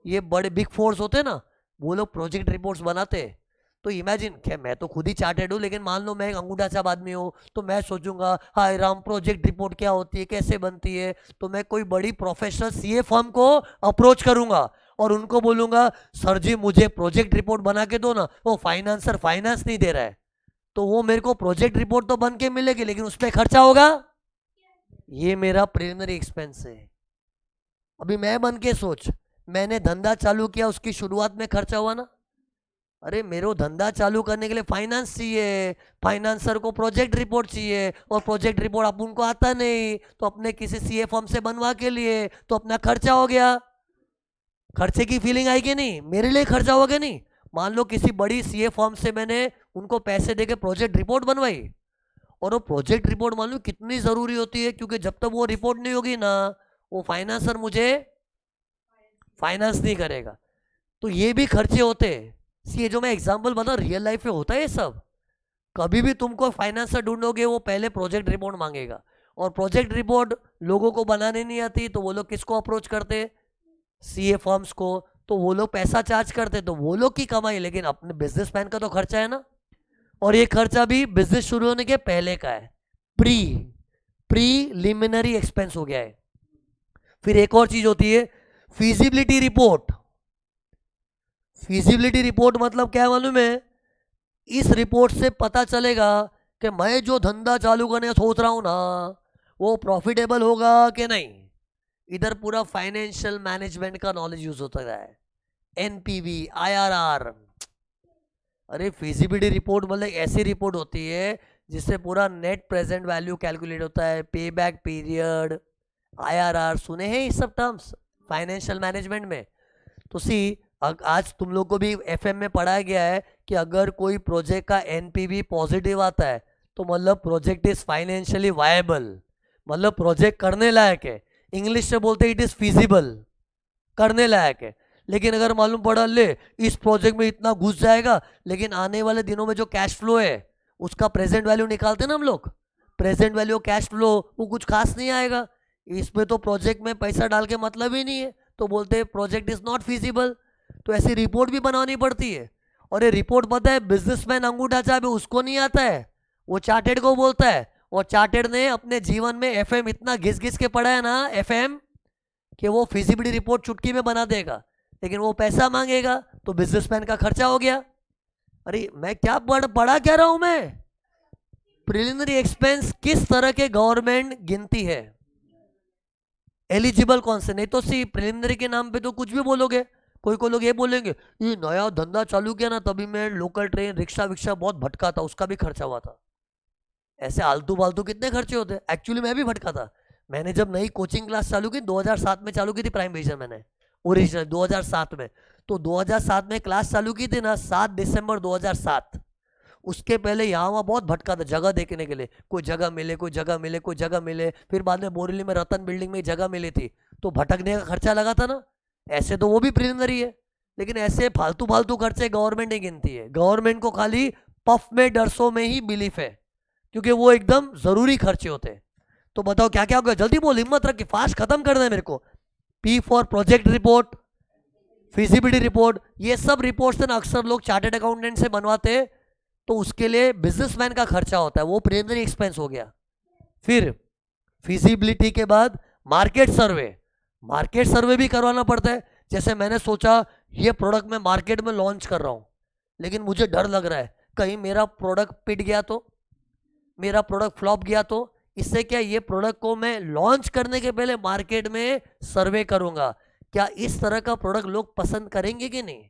ये बड़े बिग फोर्स होते हैं ना, वो लोग प्रोजेक्ट रिपोर्ट्स बनाते हैं। तो इमेजिन, खैर मैं तो खुद ही चार्टेड हूँ, लेकिन मान लो मैं एक अंगूठा छाप आदमी हूँ, तो मैं सोचूंगा हाय राम, प्रोजेक्ट रिपोर्ट क्या होती है, कैसे बनती है। तो मैं कोई बड़ी प्रोफेशनल सीए फर्म को अप्रोच करूंगा और उनको बोलूंगा सर जी मुझे प्रोजेक्ट रिपोर्ट बना के दो ना। वो फाइनेंसर फाइनेंस नहीं दे रहा है, तो वो मेरे को प्रोजेक्ट रिपोर्ट तो बन के मिलेगी, लेकिन उस पर खर्चा होगा। ये मेरा प्रिलिमिनरी एक्सपेंस है। अभी मैं बन के सोच, मैंने धंधा चालू किया, उसकी शुरुआत में खर्चा हुआ ना। अरे मेरे धंधा चालू करने के लिए फाइनेंस चाहिए, फाइनेंसर को प्रोजेक्ट रिपोर्ट चाहिए, और प्रोजेक्ट रिपोर्ट अपन को आता नहीं, तो अपने किसी सीए फर्म से बनवा के लिए, तो अपना खर्चा हो गया। खर्चे की फीलिंग आई कि नहीं, मेरे लिए खर्चा हुआ कि नहीं। मान लो किसी बड़ी सीए फर्म से मैंने उनको पैसे देके प्रोजेक्ट रिपोर्ट बनवाई, और वो प्रोजेक्ट रिपोर्ट मान लो कितनी ज़रूरी होती है, क्योंकि जब तक वो रिपोर्ट नहीं होगी ना, वो फाइनेंसर मुझे फाइनेंस नहीं करेगा। तो ये भी खर्चे होते हैं। ये जो मैं एग्जांपल बता, रियल लाइफ में होता है ये सब। कभी भी तुमको फाइनेंसर ढूंढोगे, वो पहले प्रोजेक्ट रिपोर्ट मांगेगा, और प्रोजेक्ट रिपोर्ट लोगों को बनाने नहीं आती, तो वो लोग किसको अप्रोच करते, सीए फर्म्स को। तो वो लोग पैसा चार्ज करते, तो वो लोग की कमाई, लेकिन अपने बिजनेसमैन का तो खर्चा है ना। और ये खर्चा भी बिजनेस शुरू होने के पहले का है, प्री प्रीलिमिनरी एक्सपेंस हो गया है। फिर एक और चीज होती है, फीजिबिलिटी रिपोर्ट। फीजिबिलिटी रिपोर्ट मतलब क्या है मालूम है, इस रिपोर्ट से पता चलेगा कि मैं जो धंधा चालू करने सोच रहा हूं ना, वो प्रॉफिटेबल होगा कि नहीं। इधर पूरा फाइनेंशियल मैनेजमेंट का नॉलेज यूज होता है, एनपीवी, आईआरआर। अरे फिजिबिलिटी रिपोर्ट मतलब ऐसी रिपोर्ट होती है जिससे पूरा नेट प्रेजेंट वैल्यू कैलकुलेट होता है, पे बैक पीरियड, आईआरआर, सुने हैं ये सब टर्म्स फाइनेंशियल मैनेजमेंट में। तो सी, आज तुम लोग को भी एफएम में पढ़ाया गया है कि अगर कोई प्रोजेक्ट का एनपीवी पॉजिटिव आता है, तो मतलब प्रोजेक्ट इज फाइनेंशियली वायबल, मतलब प्रोजेक्ट करने लायक है। इंग्लिश से बोलते इट इज फिजिबल, करने लायक है। लेकिन अगर मालूम पड़ा ले इस प्रोजेक्ट में इतना घुस जाएगा, लेकिन आने वाले दिनों में जो कैश फ्लो है उसका प्रेजेंट वैल्यू निकालते ना हम लोग, प्रेजेंट वैल्यू कैश फ्लो, वो कुछ खास नहीं आएगा, इसमें तो प्रोजेक्ट में पैसा डाल के मतलब ही नहीं है, तो बोलते हैं प्रोजेक्ट इज नॉट फिजिबल। तो ऐसी रिपोर्ट भी बनानी पड़ती है। और ये रिपोर्ट पता है बिजनेसमैन अंगूठा चाबी उसको नहीं आता है, वो चार्टेड को बोलता है। और चार्टेड ने अपने जीवन में एफएम इतना घिस घिस के पढ़ा है ना, एफएम, कि वो फिजिबिलिटी रिपोर्ट चुटकी में बना देगा, लेकिन वो पैसा मांगेगा, तो बिजनेसमैन का खर्चा हो गया। अरे मैं क्या पढ़ा क्या रहा हूं मैं, प्रिलिमिनरी एक्सपेंस किस तरह के गवर्नमेंट गिनती है, एलिजिबल कौन से। नहीं तो सी प्रिलिमिनरी के नाम पे तो कुछ भी बोलोगे। कोई लोग ये बोलेंगे ये नया धंधा चालू किया ना, तभी मैं लोकल ट्रेन रिक्शा विक्शा बहुत भटका था, उसका भी खर्चा हुआ था। ऐसे आलतू फालतू कितने खर्चे होते हैं। एक्चुअली मैं भी भटका था। मैंने जब नई कोचिंग क्लास चालू की 2007 में चालू की थी, प्राइम विजन मैंने ओरिजिनल 2007 में। तो 2007 में क्लास चालू की थी ना, 7 दिसंबर 2007। उसके पहले यहाँ वहाँ बहुत भटका था जगह देखने के लिए, कोई जगह मिले, कोई जगह मिले, कोई जगह मिले। फिर बाद में बोरीली में रतन बिल्डिंग में जगह मिली थी, तो भटकने का खर्चा लगा था ना। ऐसे तो वो भी प्रिलिमिनरी है, लेकिन ऐसे फालतू फालतू खर्चे गवर्नमेंट ही गिनती है। गवर्नमेंट को खाली पफ में डरसों में ही बिलीफ है, क्योंकि वो एकदम जरूरी खर्चे होते हैं। तो बताओ क्या क्या होगा, जल्दी बोल, हिम्मत रख के, फास्ट खत्म करना है मेरे को। P for project report, feasibility report, ये सब रिपोर्ट्स ना अक्सर लोग चार्टेड अकाउंटेंट से बनवाते हैं, तो उसके लिए बिजनेसमैन का खर्चा होता है, वो प्रिलिमिनरी एक्सपेंस हो गया। फिर फिजिबिलिटी के बाद मार्केट सर्वे, मार्केट सर्वे भी करवाना पड़ता है। जैसे मैंने सोचा ये प्रोडक्ट मैं मार्केट में लॉन्च कर रहा हूं, लेकिन मुझे डर लग रहा है कहीं मेरा प्रोडक्ट पिट गया तो, मेरा प्रोडक्ट फ्लॉप गया तो। इससे क्या, ये प्रोडक्ट को मैं लॉन्च करने के पहले मार्केट में सर्वे करूंगा, क्या इस तरह का प्रोडक्ट लोग पसंद करेंगे कि नहीं।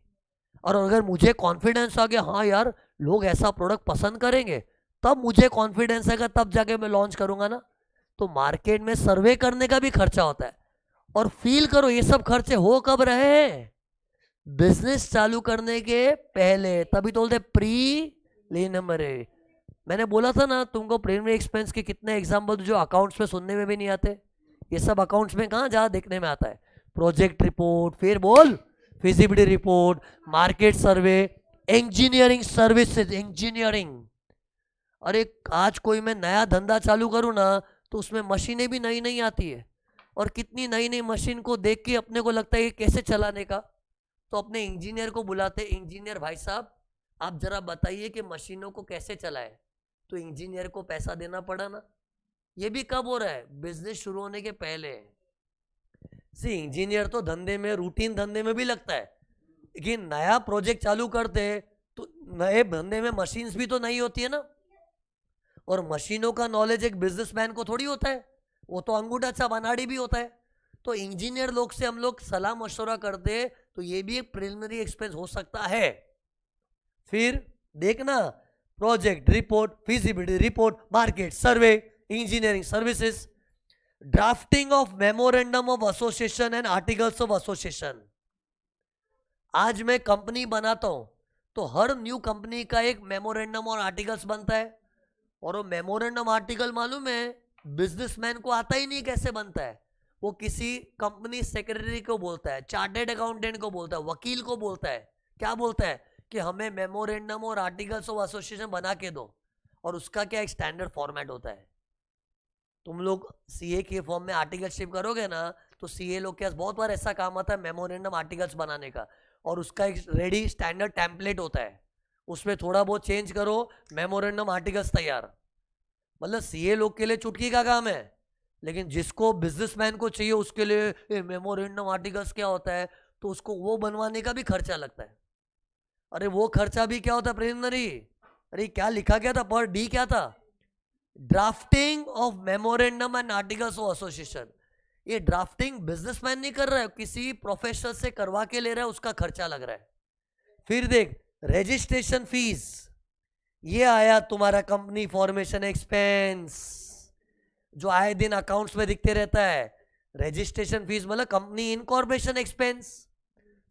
और अगर मुझे कॉन्फिडेंस आ गया हाँ यार लोग ऐसा प्रोडक्ट पसंद करेंगे, तब मुझे कॉन्फिडेंस आएगा, तब जाके मैं लॉन्च करूंगा ना। तो मार्केट में सर्वे करने का भी खर्चा होता है। और फील करो ये सब खर्चे हो कब रहे हैं? बिजनेस चालू करने के पहले, तभी तो बोलते प्रीलिमिनरी। मैंने बोला था ना तुमको प्रीलिमिनरी एक्सपेंस के कितने एग्जाम्पल जो अकाउंट्स में सुनने में भी नहीं आते, ये सब अकाउंट्स में कहाँ जहाँ देखने में आता है। प्रोजेक्ट रिपोर्ट, फिर बोल फिजिबिलिटी रिपोर्ट, मार्केट सर्वे, इंजीनियरिंग सर्विसेज, इंजीनियरिंग। अरे आज कोई मैं नया धंधा चालू करूँ ना तो उसमें मशीनें भी नई नई आती है, और कितनी नई नई मशीन को देख के अपने को लगता है ये कैसे चलाने का, तो अपने इंजीनियर को बुलाते, इंजीनियर भाई साहब आप जरा बताइए कि मशीनों को कैसे चलाए। तो इंजीनियर को पैसा देना पड़ा ना। ये भी कब हो रहा है? बिजनेस शुरू होने के पहले। सी इंजीनियर तो धंधे में, रूटीन धंधे में भी लगता है, लेकिन नया प्रोजेक्ट चालू करते हैं तो नए धंधे में मशीन्स भी तो नहीं होती है ना, और मशीनों का नॉलेज एक बिजनेसमैन को थोड़ी होता है, वो तो अंगूठा सा बनाड़ी भी होता है। तो इंजीनियर लोग से हम लोग सलाह मशवरा करते, तो ये भी एक प्रिलिमिनरी एक्सपेंस हो सकता है। फिर देखना, project report, feasibility report, market survey, engineering services, drafting of memorandum of association and articles of association. आज मैं कंपनी बनाता हूं तो हर न्यू कंपनी का एक मेमोरेंडम और आर्टिकल्स बनता है, और वो मेमोरेंडम आर्टिकल मालूम है बिजनेसमैन को आता ही नहीं कैसे बनता है। वो किसी कंपनी सेक्रेटरी को बोलता है, चार्टेड अकाउंटेंट को बोलता है, वकील को बोलता है, क्या बोलता है कि हमें मेमोरेंडम और आर्टिकल्स ऑफ एसोसिएशन बना के दो, और उसका क्या एक स्टैंडर्ड फॉर्मेट होता है। तुम लोग सीए के फॉर्म में आर्टिकलशिप करोगे ना, तो सीए लोग के पास बहुत बार ऐसा काम आता है मेमोरेंडम आर्टिकल्स बनाने का, और उसका एक रेडी स्टैंडर्ड टेम्पलेट होता है, उसमें थोड़ा बहुत चेंज करो, मेमोरेंडम आर्टिकल्स तैयार। मतलब सीए लोग के लिए चुटकी का काम है, लेकिन जिसको बिजनेसमैन को चाहिए उसके लिए मेमोरेंडम आर्टिकल्स क्या होता है, तो उसको वो बनवाने का भी खर्चा लगता है। अरे वो खर्चा भी क्या होता है प्रिलिमिनरी? अरे क्या लिखा गया था पर डी, क्या था? Drafting of memorandum and articles of association. ये ड्राफ्टिंग बिजनेसमैन नहीं कर रहा है, किसी प्रोफेशनल से करवा के ले रहा है, उसका खर्चा लग रहा है। फिर देख रजिस्ट्रेशन फीस, ये आया तुम्हारा कंपनी फॉर्मेशन एक्सपेंस, जो आए दिन अकाउंट्स में दिखते रहता है। रजिस्ट्रेशन फीस मतलब कंपनी इनकॉर्पोरेशन एक्सपेंस।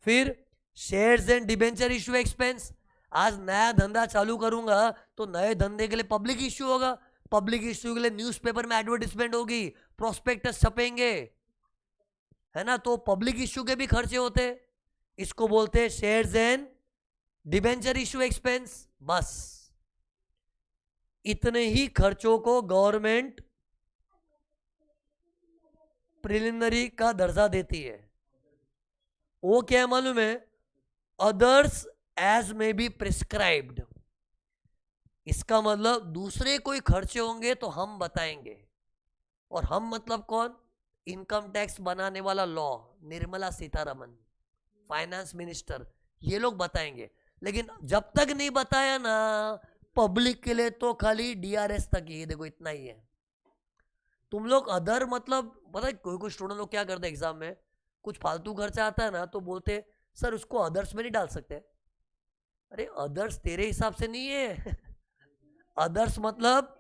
फिर shares and debenture issue expense, आज नया धंधा चालू करूंगा तो नए धंधे के लिए पब्लिक इश्यू होगा, पब्लिक इश्यू के लिए न्यूज़पेपर में एडवर्टाइजमेंट होगी, प्रोस्पेक्टस छपेंगे, है ना, तो पब्लिक इश्यू के भी खर्चे होते हैं, इसको बोलते हैं shares and debenture issue expense. बस इतने ही खर्चों को गवर्नमेंट प्रिलिमिनरी का दर्जा देती है। वो क्या है मालूम है? अदर्स एज में बी प्रिस्क्राइब्ड। इसका मतलब दूसरे कोई खर्चे होंगे तो हम बताएंगे, और हम मतलब कौन? इनकम टैक्स बनाने वाला law, Nirmala Sitharaman, finance minister, ये लोग बताएंगे। लेकिन जब तक नहीं बताया ना पब्लिक के लिए, तो खाली डीआरएस तक ही, देखो इतना ही है। तुम लोग अदर मतलब पता है कोई कोई स्टूडेंट लोग क्या करते हैं एग्जाम में, कुछ फालतू खर्चा आता है ना तो बोलते सर उसको अदर्स में नहीं डाल सकते। अरे अदर्स तेरे हिसाब से नहीं है अदर्स मतलब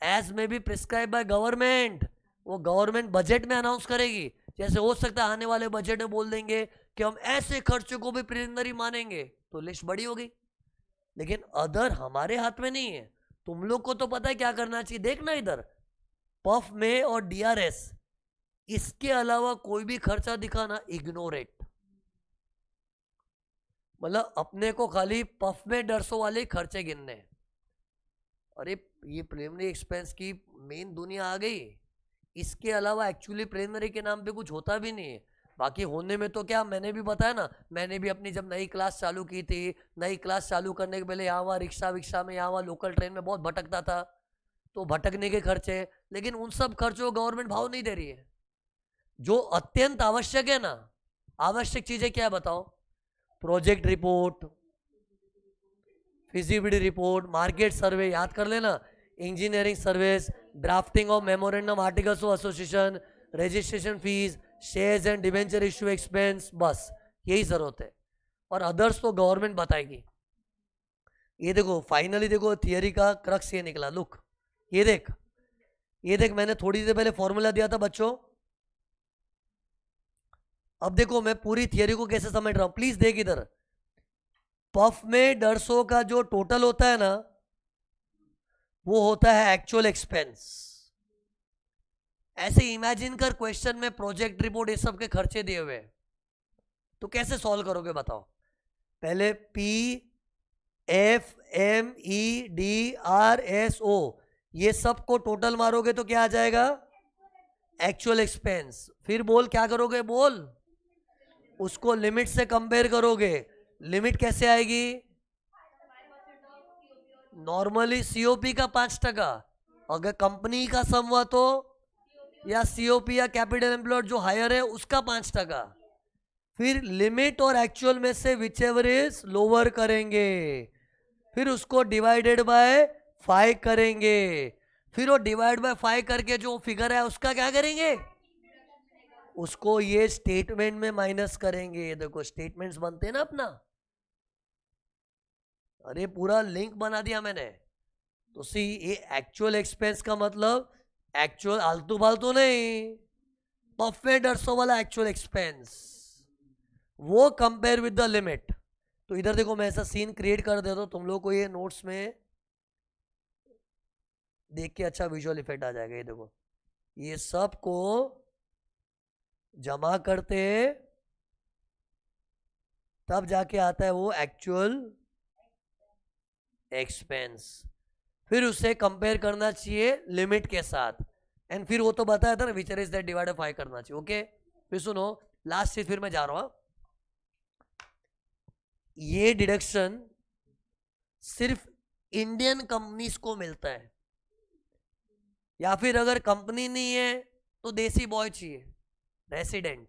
एज में बी प्रिस्क्राइब बाय गवर्नमेंट, वो गवर्नमेंट बजट में अनाउंस करेगी। जैसे हो सकता है आने वाले बजट में बोल देंगे कि हम ऐसे खर्चों को भी प्रिलिमिनरी मानेंगे, तो लिस्ट बड़ी होगी। लेकिन अदर हमारे हाथ में नहीं है, तुम लोग को तो पता है क्या करना चाहिए। देखना इधर पफ में और डीआरएस, इसके अलावा कोई भी खर्चा दिखाना इग्नोर इट। मतलब अपने को खाली पफ में 150 वाले खर्चे गिनने। अरे ये प्रिलिमिनरी एक्सपेंस की मेन दुनिया आ गई, इसके अलावा एक्चुअली प्रिलिमिनरी के नाम पे कुछ होता भी नहीं है। बाकी होने में तो क्या, मैंने भी बताया ना, मैंने भी अपनी जब नई क्लास चालू की थी, नई क्लास चालू करने के पहले यहाँ वहाँ रिक्शा विक्शा में, यहाँ वहाँ लोकल ट्रेन में बहुत भटकता था, तो भटकने के खर्चे। लेकिन उन सब खर्चों को गवर्नमेंट भाव नहीं दे रही है। जो अत्यंत आवश्यक है ना, आवश्यक चीजें क्या है बताओ? Project report, feasibility report, market सर्वे, याद कर लेना, engineering service, drafting of memorandum articles of association, registration fees, shares and debenture issue expense, बस यही जरूरत है। और अदर्स तो गवर्नमेंट बताएगी। ये देखो फाइनली देखो थियरी का क्रक्स ये निकला। लुक ये देख, ये देख मैंने थोड़ी देर पहले फॉर्मूला दिया था बच्चों, अब देखो मैं पूरी थियरी को कैसे समझ रहा हूं, प्लीज देख इधर। पफ में 150 का जो टोटल होता है ना, वो होता है एक्चुअल एक्सपेंस। ऐसे इमेजिन कर क्वेश्चन में प्रोजेक्ट रिपोर्ट ये सब के खर्चे दिए हुए, तो कैसे सॉल्व करोगे बताओ। पहले P F M E D R S O ये सब को टोटल मारोगे तो क्या आ जाएगा, एक्चुअल एक्सपेंस। फिर बोल क्या करोगे, बोल उसको लिमिट से कंपेयर करोगे। लिमिट कैसे आएगी, नॉर्मली सीओपी का 5%, अगर कंपनी का सम हुआ तो, या सीओपी या कैपिटल एम्प्लॉयड जो हायर है उसका 5%। फिर लिमिट और एक्चुअल में से विच एवर इज लोअर करेंगे, फिर उसको डिवाइडेड बाय 5 करेंगे, फिर वो डिवाइड बाय 5 करके जो फिगर है उसका क्या करेंगे, उसको ये स्टेटमेंट में माइनस करेंगे। ये देखो स्टेटमेंट्स बनते हैं ना अपना, अरे पूरा लिंक बना दिया मैंने। तो सी ये एक्चुअल एक्सपेंस का मतलब एक्चुअल आलतू फालतू नहीं, परफेक्ट 150 वाला एक्चुअल एक्सपेंस, वो कंपेयर विद द लिमिट। तो इधर देखो मैं ऐसा सीन क्रिएट कर देता हूं, तुम लोग को ये नोट्स में देख के अच्छा विजुअल इफेक्ट आ जाएगा। ये देखो ये सब को जमा करते तब जाके आता है वो एक्चुअल एक्सपेंस, फिर उसे कंपेयर करना चाहिए लिमिट के साथ, एंड फिर वो तो बताया था ना विच इज दैट डिवाइडेड 5 करना चाहिए। ओके फिर सुनो लास्ट चीज, फिर मैं जा रहा हूं। ये डिडक्शन सिर्फ इंडियन कंपनीज को मिलता है, या फिर अगर कंपनी नहीं है तो देसी बॉय चाहिए, रेसिडेंट।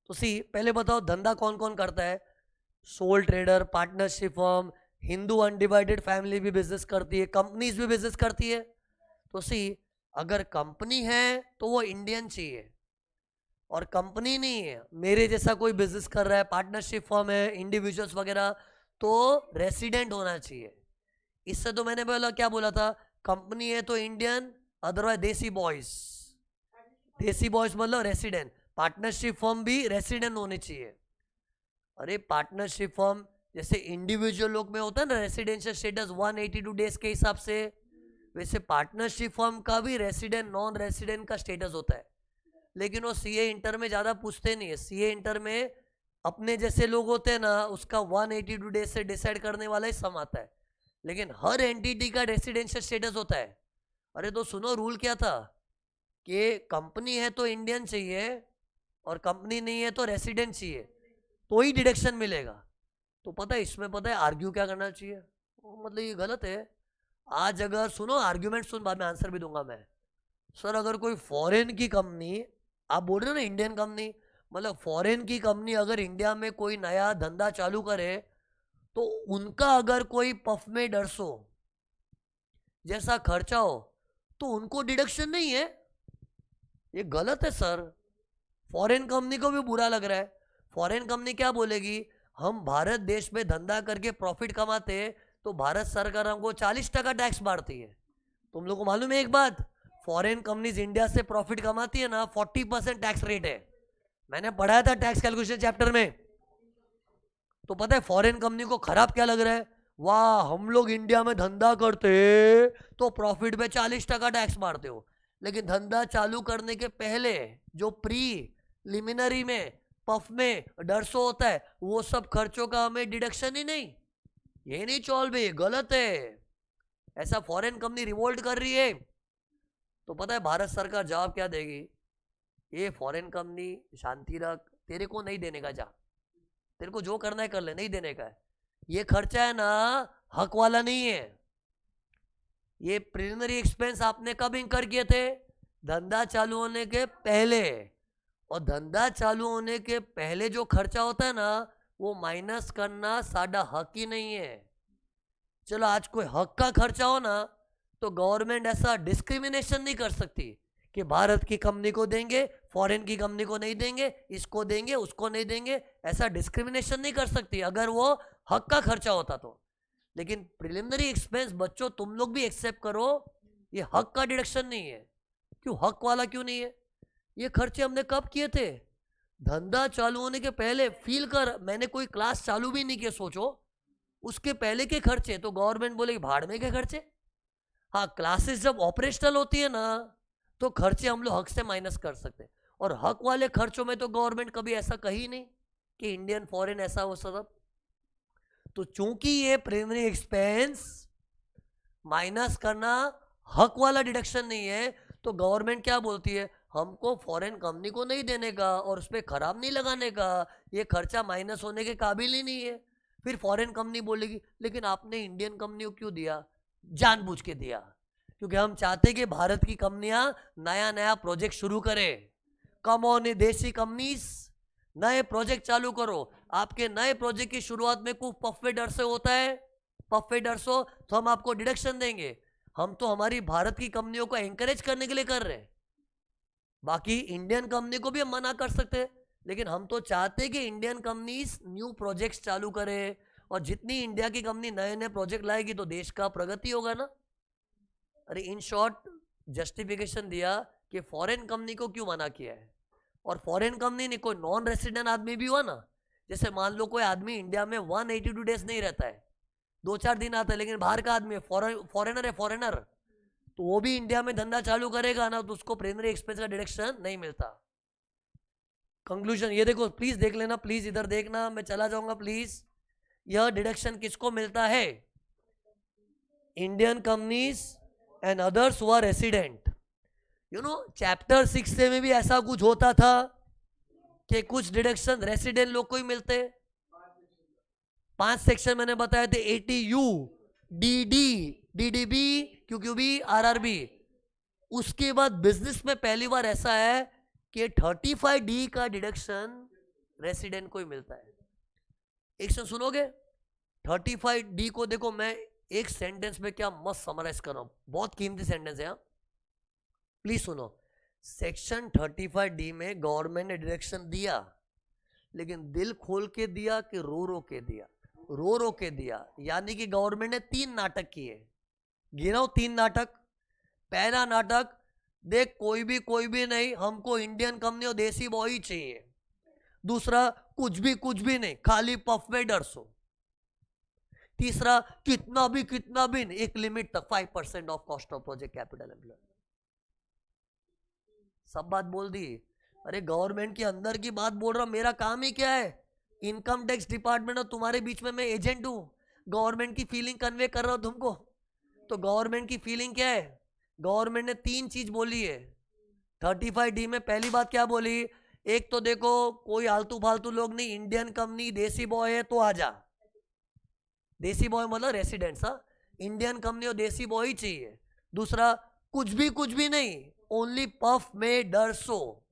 तो सी पहले बताओ धंधा कौन कौन करता है, soul trader, partnership firm, Hindu undivided family भी बिजनेस करती है, कंपनीज भी बिजनेस करती है। तो सी अगर कंपनी है तो वो इंडियन चाहिए, और कंपनी नहीं है मेरे जैसा कोई बिजनेस कर रहा है, पार्टनरशिप फर्म है, इंडिविजुअल्स वगैरह, तो रेसिडेंट होना चाहिए। इससे तो मैंने पहले क्या बोला था, कंपनी है तो इंडियन, अदरवाइज देसी बॉयज। देसी बॉयज मतलब रेसिडेंट, पार्टनरशिप फर्म भी रेसिडेंट होने चाहिए। अरे पार्टनरशिप फर्म जैसे इंडिविजुअल लोग में होता है ना रेसिडेंशियल स्टेटस 182 डेज के हिसाब से, वैसे पार्टनरशिप फर्म का भी रेसिडेंट नॉन रेसिडेंट का स्टेटस होता है। लेकिन वो सीए इंटर में ज़्यादा पूछते नहीं है, सीए इंटर में अपने जैसे लोग होते हैं ना उसका 182 डेज से डिसाइड करने वाला ही सम आता है, लेकिन हर एंटिटी का रेसिडेंशियल स्टेटस होता है। अरे तो सुनो रूल क्या था कि कंपनी है तो इंडियन चाहिए और कंपनी नहीं है तो रेसिडेंट चाहिए, तो ही डिडक्शन मिलेगा। तो पता है इसमें पता है आर्ग्यू क्या करना चाहिए, मतलब ये गलत है। आज अगर सुनो आर्ग्यूमेंट सुन, बाद में आंसर भी दूंगा मैं। सर अगर कोई फॉरेन की कंपनी, आप बोल रहे हो ना इंडियन कंपनी, मतलब फॉरेन की कंपनी अगर इंडिया में कोई नया धंधा चालू करे, तो उनका अगर कोई पफ में 150 जैसा खर्चा हो तो उनको डिडक्शन नहीं है, ये गलत है सर। फॉरेन कंपनी को भी बुरा लग रहा है। फॉरेन कंपनी क्या बोलेगी, हम भारत देश में धंधा करके प्रॉफिट कमाते हैं तो भारत सरकार हमको 40% टैक्स मारती है। तुम लोग को मालूम है एक बात, फॉरेन कंपनीज इंडिया से प्रॉफिट कमाती है ना 40% टैक्स रेट है, मैंने पढ़ाया था टैक्स कैलकुलेशन चैप्टर में। तो पता है फॉरेन कंपनी को खराब क्या लग रहा है, वाह हम लोग इंडिया में धंधा करते तो प्रॉफिट में 40% टैक्स मारते हो, लेकिन धंधा चालू करने के पहले जो प्री लिमिनरी में पफ में 150 होता है वो सब खर्चों का हमें डिडक्शन ही नहीं। ये नहीं चौल भी गलत है, ऐसा फॉरेन कंपनी रिवोल्ट कर रही है। तो पता है भारत सरकार जवाब क्या देगी, ये फॉरेन कंपनी शांति रख, तेरे को नहीं देने का, जा तेरे को जो करना है कर ले, नहीं देने का है। ये खर्चा है ना हक वाला नहीं है। ये प्रिलिमिनरी एक्सपेंस आपने कब इंकर किए थे, धंधा चालू होने के पहले, और धंधा चालू होने के पहले जो खर्चा होता है ना वो माइनस करना साडा हक ही नहीं है। चलो आज कोई हक का खर्चा हो ना तो गवर्नमेंट ऐसा डिस्क्रिमिनेशन नहीं कर सकती कि भारत की कंपनी को देंगे फॉरेन की कंपनी को नहीं देंगे, इसको देंगे उसको नहीं देंगे, ऐसा डिस्क्रिमिनेशन नहीं कर सकती अगर वो हक का खर्चा होता तो। लेकिन प्रिलिमिनरी एक्सपेंस बच्चों तुम लोग भी एक्सेप्ट करो ये हक का डिडक्शन नहीं है। क्यों हक वाला क्यों नहीं है? ये खर्चे हमने कब किए थे? धंधा चालू होने के पहले। फील कर, मैंने कोई क्लास चालू भी नहीं किया, सोचो उसके पहले के खर्चे। तो गवर्नमेंट बोले भाड़ में के खर्चे। हाँ, क्लासेस जब ऑपरेशनल होती है ना तो खर्चे हम लोग हक से माइनस कर सकते हैं। और हक वाले खर्चों में तो गवर्नमेंट कभी ऐसा कही नहीं कि इंडियन फॉरेन ऐसा हो सब। तो चूंकि ये प्रीलिमिनरी एक्सपेंस माइनस करना हक वाला डिडक्शन नहीं है, तो गवर्नमेंट क्या बोलती है, हमको फॉरेन कंपनी को नहीं देने का और उस पर खराब नहीं लगाने का, ये खर्चा माइनस होने के काबिल ही नहीं है। फिर फॉरेन कंपनी बोलेगी लेकिन आपने इंडियन कंपनी को क्यों दिया? जानबूझ के दिया, क्योंकि हम चाहते कि भारत की कंपनियां नया नया प्रोजेक्ट शुरू करें। कम ऑन देसी कंपनीज, नए प्रोजेक्ट चालू करो। आपके नए प्रोजेक्ट की शुरुआत में कुछ पफे डर से होता है, पफे डर सो तो हम आपको डिडक्शन देंगे। हम तो हमारी भारत की कंपनियों को एंकरेज करने के लिए कर रहे हैं। बाकी इंडियन कंपनी को भी हम मना कर सकते हैं, लेकिन हम तो चाहते हैं कि इंडियन कंपनीज न्यू प्रोजेक्ट्स चालू करे। और जितनी इंडिया की कंपनी नए नए प्रोजेक्ट लाएगी तो देश का प्रगति होगा ना। अरे इन शॉर्ट जस्टिफिकेशन दिया कि फॉरेन कंपनी को क्यों मना किया है। और फॉरेन कंपनी नहीं, कोई नॉन रेसिडेंट आदमी भी हुआ ना, जैसे मान लो कोई आदमी इंडिया में 182 डेज नहीं रहता है, 2-4 दिन आता है, लेकिन बाहर का आदमी है, फॉरेनर है, फॉरेनर, तो वो भी इंडिया में धंधा चालू करेगा ना तो उसको प्राइमरी एक्सपेंस का डिडक्शन नहीं मिलता। कंक्लूजन ये देखो, प्लीज देख लेना, प्लीज इधर देखना, मैं चला जाऊंगा प्लीज। यह डिडक्शन किसको मिलता है? Indian companies and others who are resident. You know chapter 6 से में भी ऐसा कुछ होता था कि कुछ डिडक्शन रेसिडेंट लोग को ही मिलते। 5 सेक्शन मैंने बताए थे, ATU, DD, DDB, QQB, RRB। उसके बाद बिजनेस में पहली बार ऐसा है कि 35D का डिडक्शन रेसिडेंट को ही मिलता है। एक सेकंड सुनोगे? 35D को देखो, मैं एक सेंटेंस में क्या मस्त समराइज कर रहा हूं, बहुत कीमती सेंटेंस है। प्लीज सुनो। सेक्शन 35D में गवर्नमेंट ने डिडक्शन दिया, लेकिन दिल खोल के दिया कि रो रो के दिया? रो रो के दिया। यानी कि गवर्नमेंट ने 3 नाटक किए। गिनाओ 3 नाटक। पहला नाटक, देख कोई भी नहीं, हमको इंडियन कंपनी और देसी बॉय ही चाहिए। दूसरा, कुछ भी नहीं, खाली पफ में डरसो। तीसरा, कितना भी नहीं, एक लिमिट तक 5% of cost of project capital employ. सब बात बोल दी। अरे गवर्नमेंट के अंदर की बात बोल रहा हूं, मेरा काम ही क्या है? इनकम टैक्स डिपार्टमेंट और तुम्हारे बीच में मैं एजेंट हूं, गवर्नमेंट की फीलिंग कन्वे कर रहा हूं तुमको। तो गवर्नमेंट की फीलिंग क्या है? गवर्नमेंट ने 3 चीज बोली है 35D में। पहली बात क्या बोली? एक तो देखो कोई आलतू फालतू लोग नहीं, इंडियन कंपनी देसी बॉय है तो आजा। देसी बॉय मतलब रेसिडेंट्स, हाँ, इंडियन कंपनी और देसी बॉय ही चाहिए। दूसरा, कुछ भी नहीं, ओनली पफ में डर सो।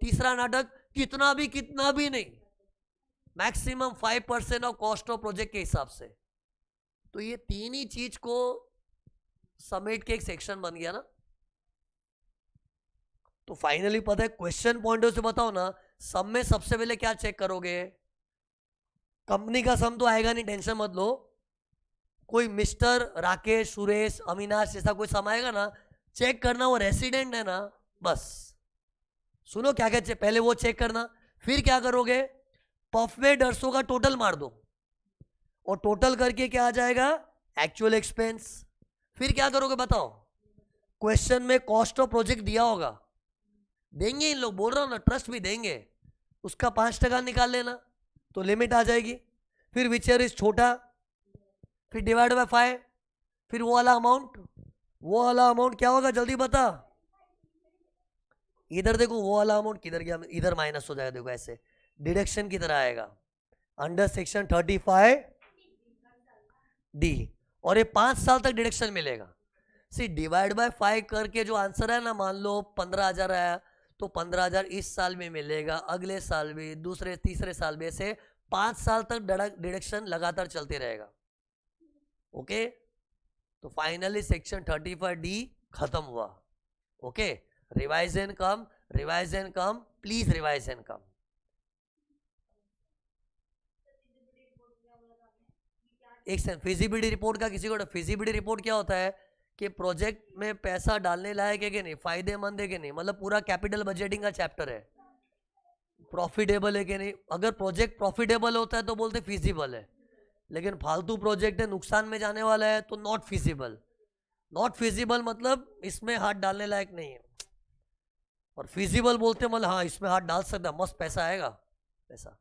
तीसरा नाटक, कितना भी नहीं, maximum 5% of cost of project के हिसाब से। तो ये 3 ही चीज को समेट के एक सेक्शन बन गया ना। तो फाइनली पता है, क्वेश्चन पॉइंट से बताओ ना, सम में सबसे पहले क्या चेक करोगे? कंपनी का सम तो आएगा नहीं, टेंशन मत लो। कोई मिस्टर राकेश, सुरेश, अविनाश जैसा कोई सम आएगा ना, चेक करना वो रेसिडेंट है ना, बस। सुनो क्या क्या पहले वो चेक करना। फिर क्या करोगे? पफवे डरसो का टोटल मार दो, और टोटल करके क्या आ जाएगा? Actual expense. फिर क्या करोगे बताओ? क्वेश्चन में कॉस्ट ऑफ प्रोजेक्ट दिया होगा, देंगे इन लोग, बोल रहा हूं ना, ट्रस्ट भी देंगे, उसका 5% निकाल लेना तो लिमिट आ जाएगी। फिर विचर इज छोटा, फिर डिवाइड बाय 5, फिर वो वाला अमाउंट क्या होगा जल्दी बता। इधर देखो वो वाला अमाउंट किधर गया, इधर माइनस हो जाएगा, देखो ऐसे डिडक्शन की तरह आएगा अंडर सेक्शन 35D। और ये 5 साल तक डिडक्शन मिलेगा। सी डिवाइड बाय 5 करके जो आंसर है ना, मान लो 15,000 आया तो 15,000 इस साल में मिलेगा, अगले साल भी, दूसरे तीसरे साल भी, ऐसे 5 साल तक डिडक्शन लगातार चलते रहेगा। ओके, तो फाइनली सेक्शन 35D खत्म हुआ। Okay, revise and come, please revise and come. एक सेकंड, फिजिबिलिटी रिपोर्ट का किसी को, फिजिबिलिटी रिपोर्ट क्या होता है कि प्रोजेक्ट में पैसा डालने लायक है कि नहीं, फायदेमंद है कि नहीं, मतलब पूरा कैपिटल बजटिंग का चैप्टर है। प्रॉफिटेबल है कि नहीं, अगर प्रोजेक्ट प्रॉफिटेबल होता है तो बोलते फिजिबल है, लेकिन फालतू प्रोजेक्ट है, नुकसान में जाने वाला है, तो नॉट फिजिबल। नॉट फिजिबल मतलब इसमें हाथ डालने लायक नहीं है, और फिजिबल बोलते मतलब हाँ इसमें हाथ डाल सकता, मस्त पैसा आएगा, ऐसा।